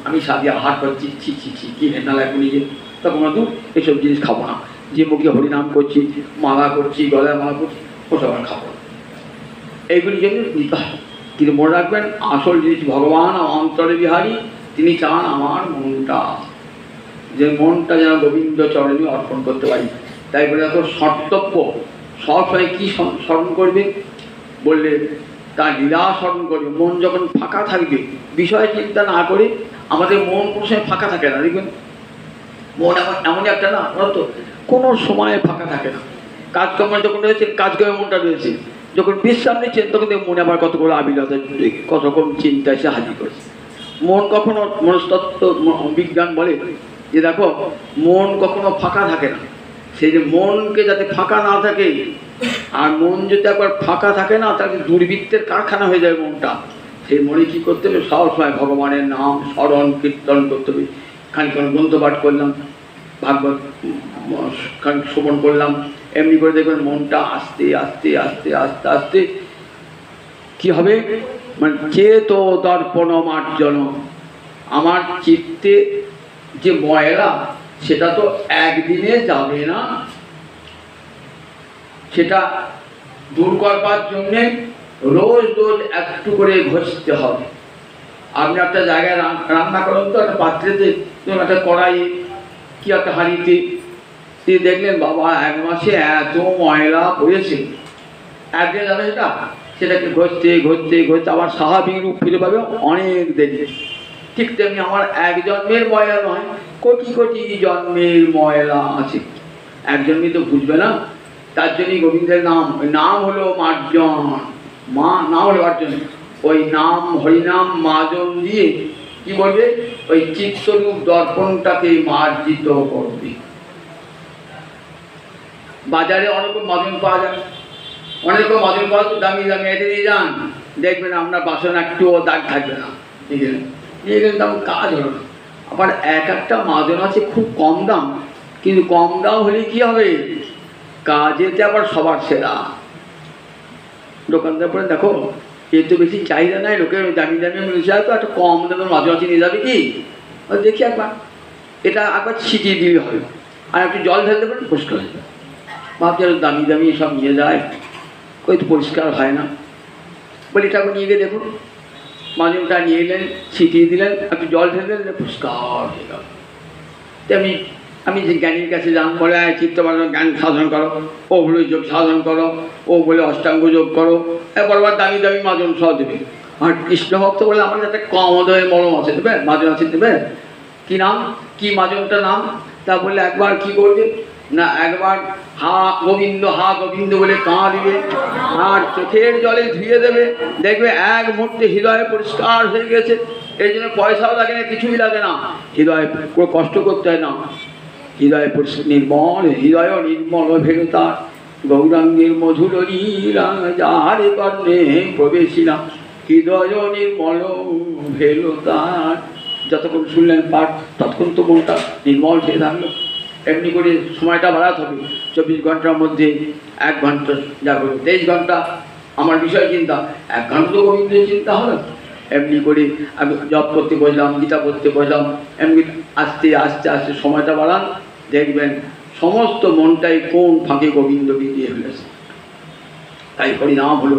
[SPEAKER 1] আমি সাদিয়ে আহার করছি, ছি ছি ছি কি হেনা লাগবে নিজে, তখন আমরা দূর এসব জিনিস খাবো না। যে মুখে হরিনাম করছি, মালা করছি, গলায় মালা করছি, ওসব আর খাবো না। এইগুলি জন্য নিতে হয়। কিন্তু মনে রাখবেন আসল জিনিস ভগবান অন্তরে বিহারী, তিনি চান আমার মনটা, যে মনটা যেন গোবিন্দ চরণে অর্পণ করতে পারি। তাই বলে দেখো কর্তব্য সবসময় কী স্মরণ করবে, বললে তার লীলা স্মরণ করবে। মন যখন ফাঁকা থাকবে, বিষয় চিন্তা না করে, আমাদের মন কোনো সময় ফাঁকা থাকে না। দেখবেন মন এমনই একটা না, তো কোনো সময় ফাঁকা থাকে না। কাজকর্ম যখন রয়েছে, কাজকর্মে মনটা রয়েছে, যখন বিশ্রাম নিচ্ছেন তখন মনে আবার কতগুলো আবিলতা, কত রকম চিন্তা এসে হাজির করেছে। মন কখনো, মনস্তত্ত্ব বিজ্ঞান বলে যে দেখো মন কখনো ফাঁকা থাকে না। সেই যে মনকে যাতে ফাঁকা না থাকে, আর মন যদি একবার ফাঁকা থাকে না, তাহলে দুর্বৃত্তের কারখানা হয়ে যায় মনটা। সেই মনে কী করতে হবে, সবসময় ভগবানের নাম স্মরণ কীর্তন করতে হবে। খানিকক্ষণ গ্রন্থপাঠ করলাম, ভাগবত শ্রবণ করলাম, এমনি করে দেখবেন মনটা আস্তে আস্তে আস্তে আস্তে আস্তে কী হবে, মানে চেতো দর্পণ মার্জন, আমার চিত্তে যে ময়লা সেটা তো একদিনে যাবে না, সেটা দূর করবার জন্যে রোজ রোজ একটু করে ঘষতে হবে। আপনি একটা জায়গায় রান্না করেন তো, একটা পাত্রেতে, একটা কড়াই কি একটা হাঁড়িতে, তিনি দেখলেন বাবা এক মাসে এত ময়লা পড়েছে, একদিনে যাবে সেটা, সেটাকে ঘষতে ঘষতে ঘষতে আবার স্বাভাবিক রূপ ফিরে পাবে অনেক দেরি। ঠিক তেমনি আমার এক জন্মের ময়লা নয়, কোটি কোটি জন্মের ময়লা আছে, এক জন্মই তো বুঝবে না। তার জন্যই গোবিন্দের নাম, ওই নাম হলো মার্জন, মা নাম হলো মার্জন। ওই নাম হরিনাম মার্জন দিয়ে কি বলবে, ওই চিত্তরূপ দর্পণটাকে মার্জিত করবে। বাজারে অনেক মাজন পাওয়া যায়, অনেক মাজন পাওয়া তো দামি দামি, এটা নিয়ে যান, দেখবেন আপনার বাসন একটুও দাগ থাকবে না। নিয়ে গেলে তেমন কাজ হলো না। আবার এক একটা মাজন আছে খুব কম দাম, কিন্তু কম দাম হলে কী হবে, কাজেতে আবার সবার সেরা। দোকানদার পরে দেখো এর তো বেশি চাহিদা নাই, লোকে দামি দামি মিলছে, তো একটা কম দামে মাঝে মাঝে নিয়ে যাবে কি, দেখি একবার এটা একবার ছিটিয়ে দিলে হবে, আর একটু জল ঢেলে দেবেন পরিষ্কার হয়ে যাবে। ভাবছি আর দামি দামি সব নিয়ে যায়, ওই তো পরিষ্কার হয় না। বলি এটা নিয়ে গিয়ে দেখুন, মাজনটা নিয়ে এলেন, ছিটিয়ে দিলেন, একটু জল ঢেলে দিলেন, পরিষ্কার হয়ে গেল। তেমনি আমি যে জ্ঞানীর কাছে যান, বলে চিত্তবাদন জ্ঞান সাধন করো, ও বলে যোগ সাধন করো, ও বলে অষ্টাঙ্গ যোগ করো, বরবার দামি দামি মাজন সহ দেবে। আর কৃষ্ণ ভক্ত বলে আমার একটা কমদয়ের মলম আছে, দেবে মাজন আছে, দেবে কি নাম, কি মাজনটা নাম, তা বললে একবার কি করবে না, একবার হা গোবিন্দ হা গোবিন্দ বলে কাঁ দিবে, আর চোখের জলে ধুয়ে দেবে, দেখবে এক মুহূর্তে হৃদয় পরিষ্কার হয়ে গেছে। এই জন্য পয়সাও লাগে না, কিছুই লাগে না, হৃদয় কোনো কষ্ট করতে হয় না, হৃদয় নির্মল, হৃদয় নির্মল ভেলতা গৌরাঙ্গের মধুর লীলা যাহারে কর্ণে প্রবেশিলা হৃদয় নির্মল ভেলতার। যতক্ষণ শুনলেন পাঠ ততক্ষণ তো মনটা নির্মল হয়ে থাকলো। এমনি করে সময়টা বাড়াতে হবে, 24 ঘন্টার মধ্যে 1 ঘন্টা যা করবে, 23 ঘন্টা আমার বিষয় চিন্তা, 1 ঘন্টা তো গোবিন্দের চিন্তা হবে। এমনি করে আমি জপ করতে বসলাম, গীতা পড়তে বসলাম, এমনি আস্তে আস্তে আস্তে সময়টা বাড়ান, দেখবেন সমস্ত মনটাই কোন ফাঁকে গোবিন্দকে দিয়ে ফেলেছে। তাই হরিনাম হলো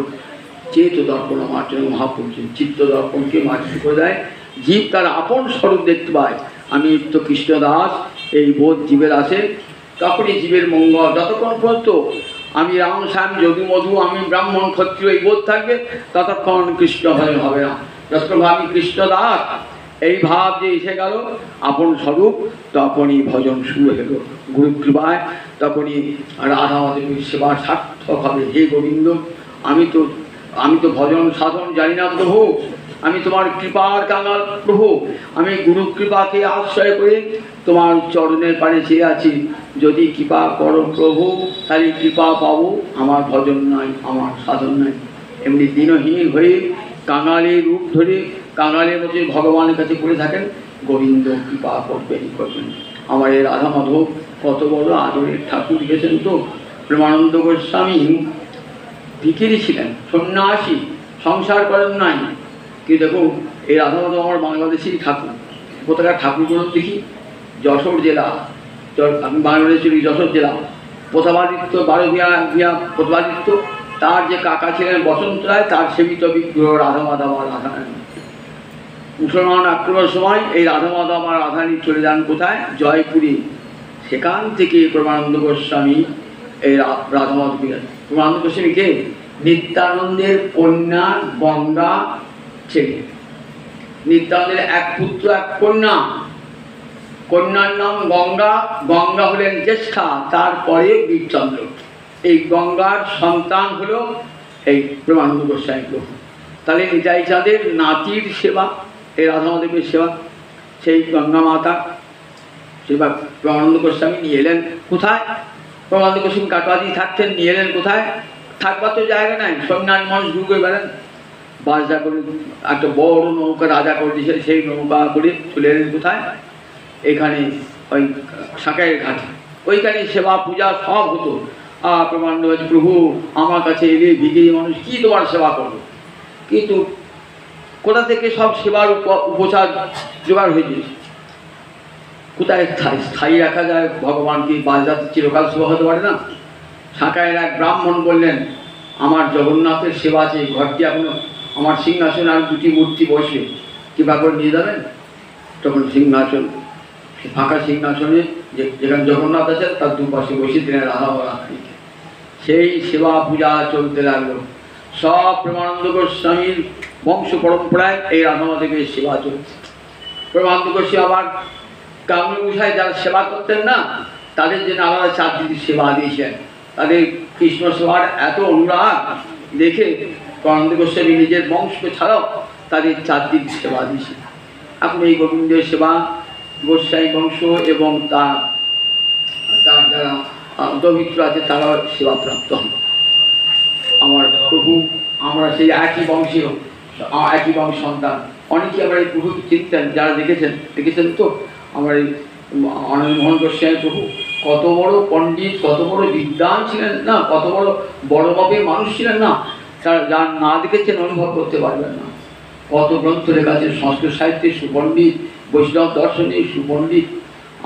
[SPEAKER 1] চেত দর্পণ মাত্র মহাপুরুষ, চিত্ত দর্পণকে মাটি করে দেয়, জীব তার আপন স্বরূপ দেখতে পায়। আমি তো কৃষ্ণদাস, এই বোধ জীবের আসে, তখনই জীবের মঙ্গল। যতক্ষণ পর্যন্ত আমি রাম শ্যাম যদু মধু, আমি ব্রাহ্মণ ক্ষত্রিয়, এই বোধ থাকবে, ততক্ষণ কৃষ্ণ ভজন হবে না। যতক্ষণ আমি কৃষ্ণদাস এই ভাব যে এসে গেল আপন স্বরূপ, তখনই ভজন শুরু হলো গুরু কৃপায়, তখনই রাধা মাধবীর সেবা সার্থক হবে। হে গোবিন্দ, আমি তো ভজন সাধন জানি না প্রভু, আমি তোমার কৃপার কাঙাল প্রভু, আমি গুরু কৃপাকে আশ্রয় করে তোমার চরণের পানে চেয়ে আছি। যদি কৃপা করো প্রভু, তাহলে কৃপা পাবো, আমার ভজন নাই, আমার সাধন নাই। এমনি দিনহীন হয়ে কাঙালের রূপ ধরে কাঙালের মধ্যে ভগবানের কাছে পড়ে থাকেন, গোবিন্দ কৃপা করবেনই করবেন। আমার এই রাধা মাধব কত বড় আদরের ঠাকুর লিখেছেন তো। প্রেমানন্দ গোস্বামী ভিখিরি ছিলেন, সন্ন্যাসী, সংসার করেন নাই, কিন্তু দেখো এই রাধা মাধব আমার বাংলাদেশেরই ঠাকুর। কোথাকার ঠাকুরগুলো দেখি, যশোর জেলা, আমি বাংলাদেশের যশোর জেলা, প্রতাপাদিত্য 12 ভিয়া প্রতাপাদিত্য, তার যে কাকা ছিলেন বসন্ত রায়, তার সেবিত বিগ্রহ রাধা মাধব আর রাধারানী। মুসলমান আক্রমণের সময় এই রাধা মাধব আর রাধারানী চলে যান কোথায়, জয়পুরে। সেখান থেকে প্রেমানন্দ গোস্বামী এই রাধা মাধব, প্রেমানন্দ গোস্বামীকে নিত্যানন্দের কন্যা গঙ্গা ছেলে, নিত্যানন্দের এক পুত্র এক কন্যা, কন্যার নাম গঙ্গা, গঙ্গা হলেন জ্যেষ্ঠা, তারপরে বীরচন্দ্র। এই গঙ্গার সন্তান হলো এই প্রেমানন্দ গোস্বামী প্রভু। তাহলে নিতাই চাঁদের নাতির সেবা, এই রাধা মাধবের সেবা, সেই গঙ্গা মাতা সেবা প্রেমানন্দ গোস্বামী নিয়ে এলেন কোথায়, প্রেমানন্দ গোস্বামী কাটোয়াদি থাকতেন, নিয়ে এলেন কোথায়, থাকবার তো জায়গা নাই, সন্ন্যাসী মানুষ ঢুকে বেড়েন, বাসা করে একটা বড় নৌকা রাজা করে দিয়েছে, সেই নৌকা করে চলে এলেন কোথায়, এখানে ওই সাঁকাইয়ের ঘাটে। ওইখানে সেবা পূজা সব হতো। প্রেমানন্দ বলছে, প্রভু আমার কাছে এলে ভিখিরি মানুষ, কি তোমার সেবা করবো, কিন্তু কোথা থেকে সব সেবার উপচার জোগাড় হয়েছে, কোথায় স্থায়ী রাখা যায় ভগবানকে, বাজাতে চিরকাল সেবা হতে পারে না। সাঁকাইয়ের এক ব্রাহ্মণ বললেন, আমার জগন্নাথের সেবা আছে, ঘরটি এখনো আমার সিংহাসনে আর 2টি মূর্তি বসে, কৃপা করে নিয়ে যাবেন। তখন সিংহাসন, ফাঁকা সিংহাসনে যেখানে জগন্নাথ আছেন তার দুপাশে বসে দিলেন রাধা রাধারানী। সেই সেবা পূজা চলতে লাগলো। সব প্রেমানন্দ গোস্বামীর বংশ পরম্পরায় এই রাধা মাধবের সেবা চলছে। প্রেমানন্দ গোস্বামী আবার কামরূপ মশাই যারা সেবা করতেন না, তাদের জন্য আলাদা 4 দিদির সেবা দিয়েছেন। তাদের কৃষ্ণ সেবার এত অনুরাগ দেখে প্রেমানন্দ গোস্বামী নিজের বংশকে ছাড়াও তাদের 4 দিদির সেবা দিয়েছেন। এখন এই গোবিন্দের সেবা গোস্বামী বংশ এবং তার যারা দৌহিত্র আছে তারা সেবা প্রাপ্ত হন। আমার প্রভু, আমরা সেই একই বংশীয়, একই বংশ সন্তান। অনেকেই আবার এই প্রভুকে চিনতেন, যারা দেখেছেন তো। আমার এই আনন্দমোহন গোস্বামী প্রভু কত বড় পণ্ডিত, কত বড় বিদ্বান ছিলেন না, কত বড় বড় মাপের মানুষ ছিলেন না, তারা যার না দেখেছেন অনুভব করতে পারবেন না। কত গ্রন্থ লেখা আছে সংস্কৃত সাহিত্যে, সুপণ্ডিত, বৈষ্ণব দর্শনে সুপণ্ডিত।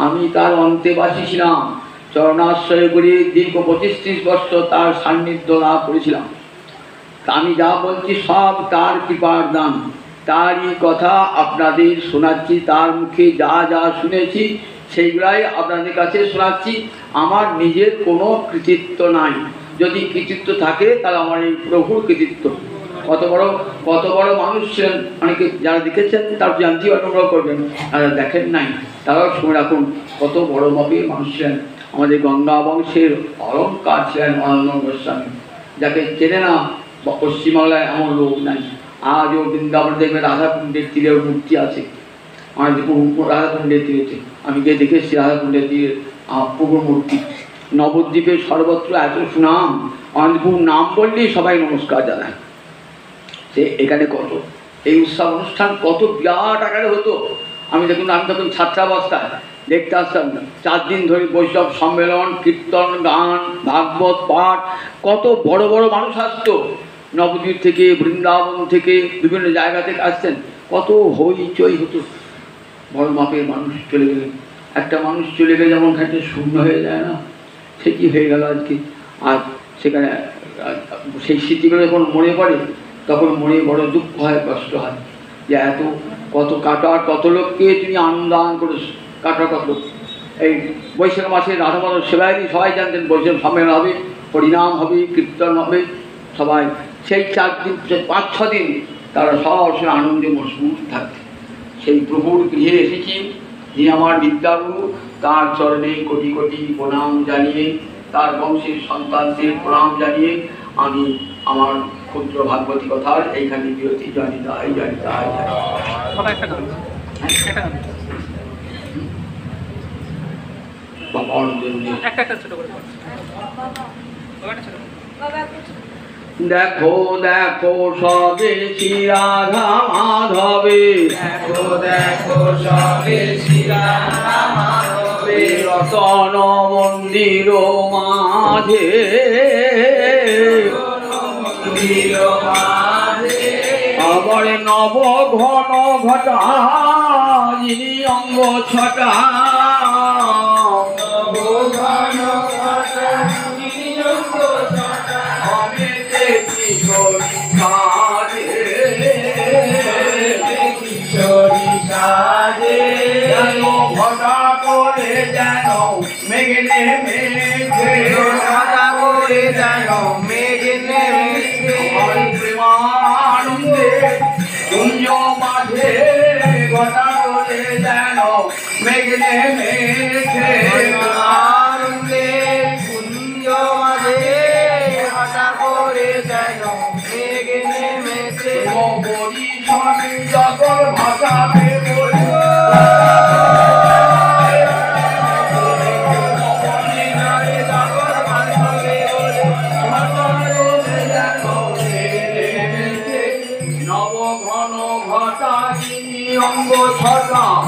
[SPEAKER 1] আমি তার অন্তেবাসী ছিলাম, চরণাশ্রয় করে দীর্ঘ 25-30 বছর তার সান্নিধ্য লাভ করেছিলাম। আমি যা বলছি সব তার কৃপার দান, তারই কথা আপনাদের শোনাচ্ছি, তার মুখে যা যা শুনেছি সেইগুলাই আপনাদের কাছে শোনাচ্ছি। আমার নিজের কোনো কৃতিত্ব নাই, যদি কৃতিত্ব থাকে তাহলে আমার এই প্রভুর কৃতিত্ব। কত বড় মানুষ ছিলেন, অনেকে যারা দেখেছেন তার জানতে অনুগ্রহ করবেন, যারা দেখেন নাই তারাও শুনে রাখুন কত বড় মাপের মানুষ ছিলেন। আমাদের গঙ্গা বংশের অলঙ্কার ছিলেন অনন্ত গোস্বামী, যাকে চেনে না পশ্চিমবাংলায় এমন লোক নাই। আজও বৃন্দাবন দেখবেন রাধাকুণ্ডের তীরের মূর্তি আছে, আমার দেখুন রাধাকুণ্ডের তীরেতে আমি গিয়ে দেখেছি রাধাকুণ্ডের তীরের পুকুর মূর্তি। নবদ্বীপের সর্বত্র এত সুনাম, অনেকপুর নাম বললেই সবাই নমস্কার জানায়। সে এখানে কত এই উৎসব অনুষ্ঠান কত বিরাট আকারে হতো। আমি তখন ছাত্রাবস্থায় দেখতে আসতাম, 4 দিন ধরে বৈষ্ণব সম্মেলন, কীর্তন, গান, ভাগবত পাঠ, কত বড় বড় মানুষ আসতো নবদ্বীপ থেকে, বৃন্দাবন থেকে, বিভিন্ন জায়গা থেকে আসতেন, কত হইচই হতো। বড় মাপের মানুষ চলে গেলেন, একটা মানুষ চলে গেলে যেমন খানিকটা শূন্য হয়ে যায় না, সে কি হয়ে গেল আজকে। আর সেখানে সেই স্মৃতিগুলো যখন মনে পড়ে তখন মনে বড় দুঃখ হয়, কষ্ট হয়, যে এত কত কাটার কত লোককে তুমি আনন্দান করেছো। কাটার কত লোক এই বৈশাখ মাসে রাধা মাধব সেবায়নি সবাই জানতেন বৈশাখ সম্মেলন হবে, হরিনাম হবে, কীর্তন হবে, সবাই সেই 4 দিন 5-6 দিন তারা সবসময় আনন্দে মশগুল থাকে। সেই প্রভুর গৃহে এসেছি, যিনি আমার বিদ্যাগুরু, তার চরণে কোটি কোটি প্রণাম জানিয়ে, তার বংশের সন্তানদের প্রণাম জানিয়ে আমি আমার ক্ষুদ্র ভাগবতী কথার এইখানে বিরতি জানি তাই দেখো দেখো সবে শ্রী রাধা মাধবে,
[SPEAKER 2] দেখো দেখো সবে শ্রী রাধা মাধবে,
[SPEAKER 1] রতন মন্দির মাঝে, আবার নব ঘন ঘটা যিনি অঙ্গ ছটা,
[SPEAKER 2] কিশোরী সাজে
[SPEAKER 1] ঘটা করে যেন মেঘে মেঘে,
[SPEAKER 2] ঘটা করে যেন মেঘে নেমেছে,
[SPEAKER 1] প্রেমানন্দে কুঞ্জ মাঝে ঘটা করে যেন মেঘে মেঘে,
[SPEAKER 2] আনন্দে কুঞ্জ মাঝে ঘটা করে যেন মেঘে নেমেছে,
[SPEAKER 1] পরিশনে জগৎ ভাষাবে বলি,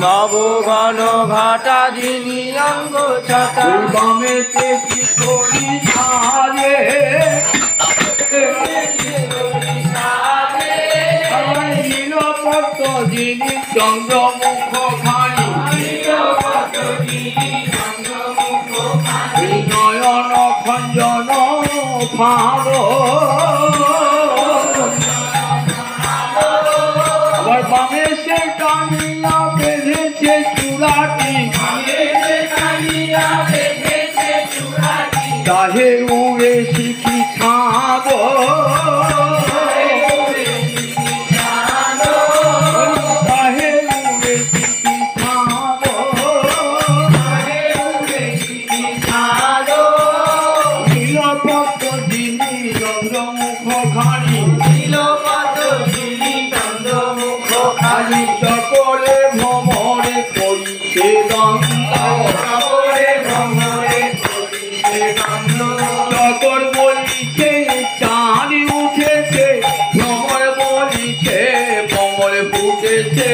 [SPEAKER 2] নব ঘন ঘটা যিনি অঙ্গ ছটা,
[SPEAKER 1] বামেতে কিশোরী সাজে, নীলপত্র যিনি চন্দ্রমুখ খানি, নয়ন খঞ্জন ফাঁদ, আবার বামে সে টানিয়া বেঁধেছে চূড়াটি, তাহে উড়ে শিখি ছাদ, তাহে উড়ে শিখি ছাদ, নীলপত্র যিনি চন্দ্রমুখ খানি, খালি চকরে ভ্রমণে করিছে গঙ্গা, চকর বলিছে চাঁদ উঠেছে, ভ্রমর বলিছে ভ্রমর ফুটেছে,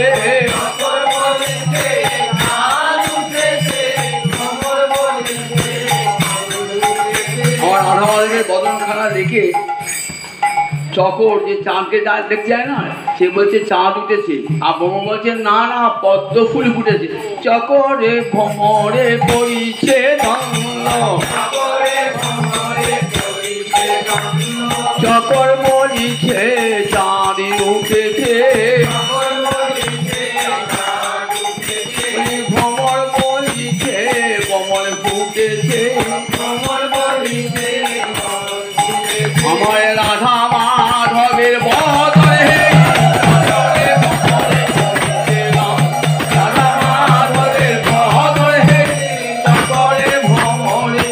[SPEAKER 1] চকর যে চাঁদকে দেখতে যায় না, সে বলছে চাঁদ উঠেছে, আর ব্রহ্ম বলছে না না পদ্ম ফুল ফুটেছে। চকরে ভ্রমরে করিছে ধন্য, চকর বলিছে চাঁদ উঠেছে, ভ্রমর বলিছে কমল ফুটেছে, আমার রাধা মাধবের বদলে রাধা মাধবের বদলে চকরে ভ্রমরে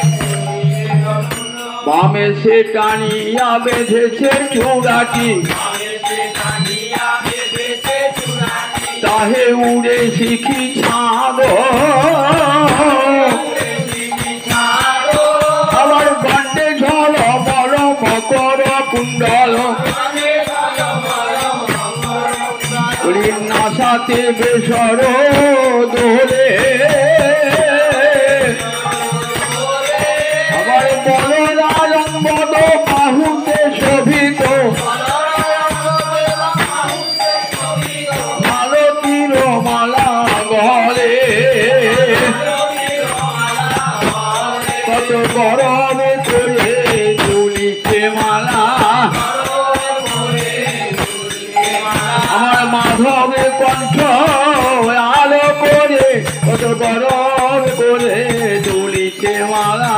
[SPEAKER 1] বামে সে টানিয়া বেঁধেছে চূড়াটি, তাহে উড়ে শিখি ছাদ, আবার গণ্ডে ঝল বল মকর কুণ্ডল, নাসাতে বেসর দোলে, আবার বলরাজন বদ বাহুতে শোভিত, মালতীর মালা গলে, কত গরমে করে তুলিছে মালা, আমার মাধবের কণ্ঠ আলো করে কত গরম করে তুলিছে মালা,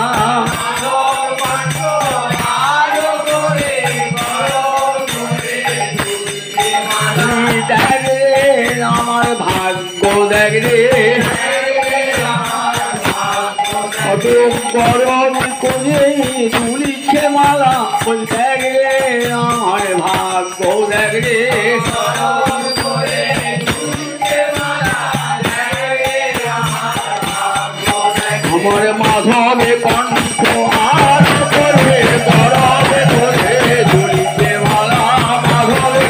[SPEAKER 1] দেখ রে আমার ভাগ্য দেখ রে, কত গরম করে তুলিছে মালা, বল দেখ রে আমার ভাগ্য দেখ রে, আমার মাধবে কণ্ঠ আর করে গরমে করে তুলিছে মালা, মাধবে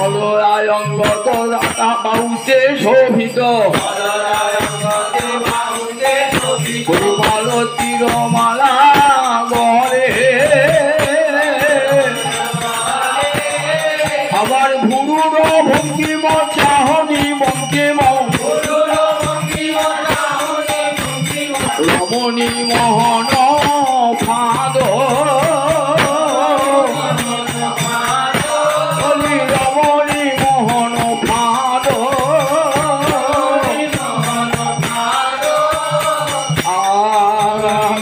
[SPEAKER 1] অলরায়ঙ্গত রাতা বাউতে শোভিত, মালতীর মালা গলে, আবার ভুরুর ভঙ্গিম চাহনি বঙ্কিম, রমণী মোহন ফাঁদ, রমণী মোহন ফাঁদ,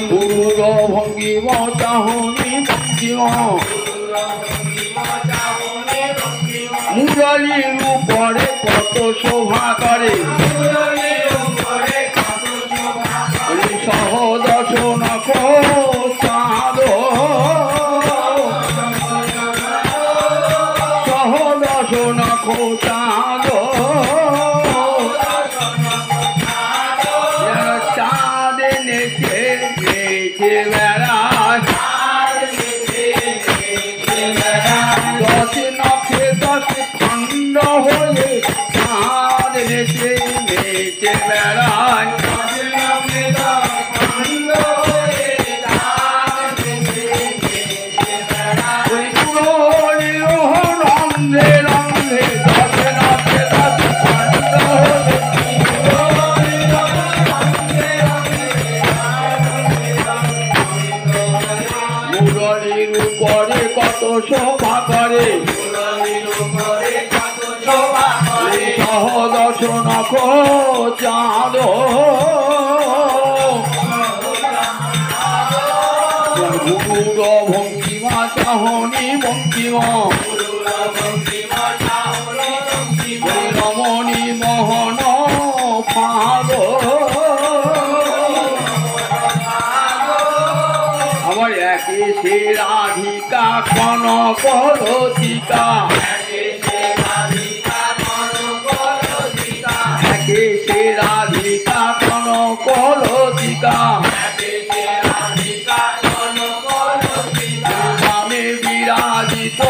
[SPEAKER 1] ভুরুর ভঙ্গিম চাহনি বঙ্কিম, মুরলীর উপরে কত শোভা করে, সহদর্শন চাঁদ, সহদর্শন চাঁদ, চাঁদ নেচে নেচে বেড়ায়, দশ নখে দশ খণ্ড হলে চাঁদ নেচে নেচে বেড়ায়, রন্ধে রন্ধে দশ নখে দশ খণ্ড হলে, মুরলীর উপরে কত শোভা করে, সহদর্শন চাঁদ, ভুরুর ভঙ্গিমা চাহনি বঙ্কিম, রমণী মোহন ফাঁদ, আবার একে সে রাধিকা কনক লতিকা, একে সে রাধিকা কনক লতিকা, নামে বিরাজিত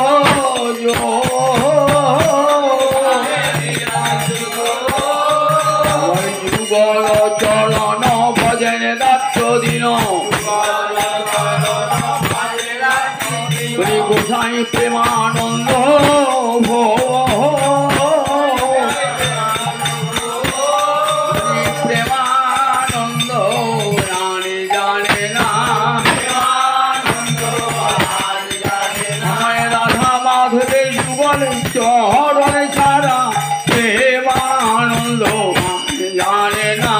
[SPEAKER 1] যুগল চরণ ভজন রাত্র দিন, হরি গোসাই প্রেমানন্দ প্রেমানন্দ রানী জানে না রাধা মাধবের যুগল চরণ ছাড়া প্রেমানন্দ জানে না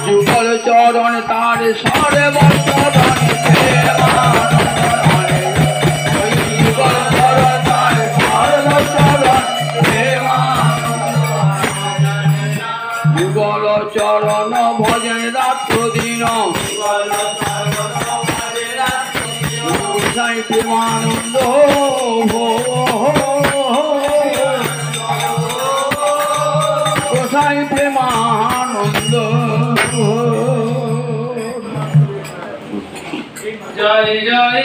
[SPEAKER 1] যুগল চরণ তার সারে বর্তমান যুগল চরণ ভজন রাত্র দিন গোসাই প্রেমানন্দ গোসাই প্রেমানন্দ
[SPEAKER 2] জয় জয়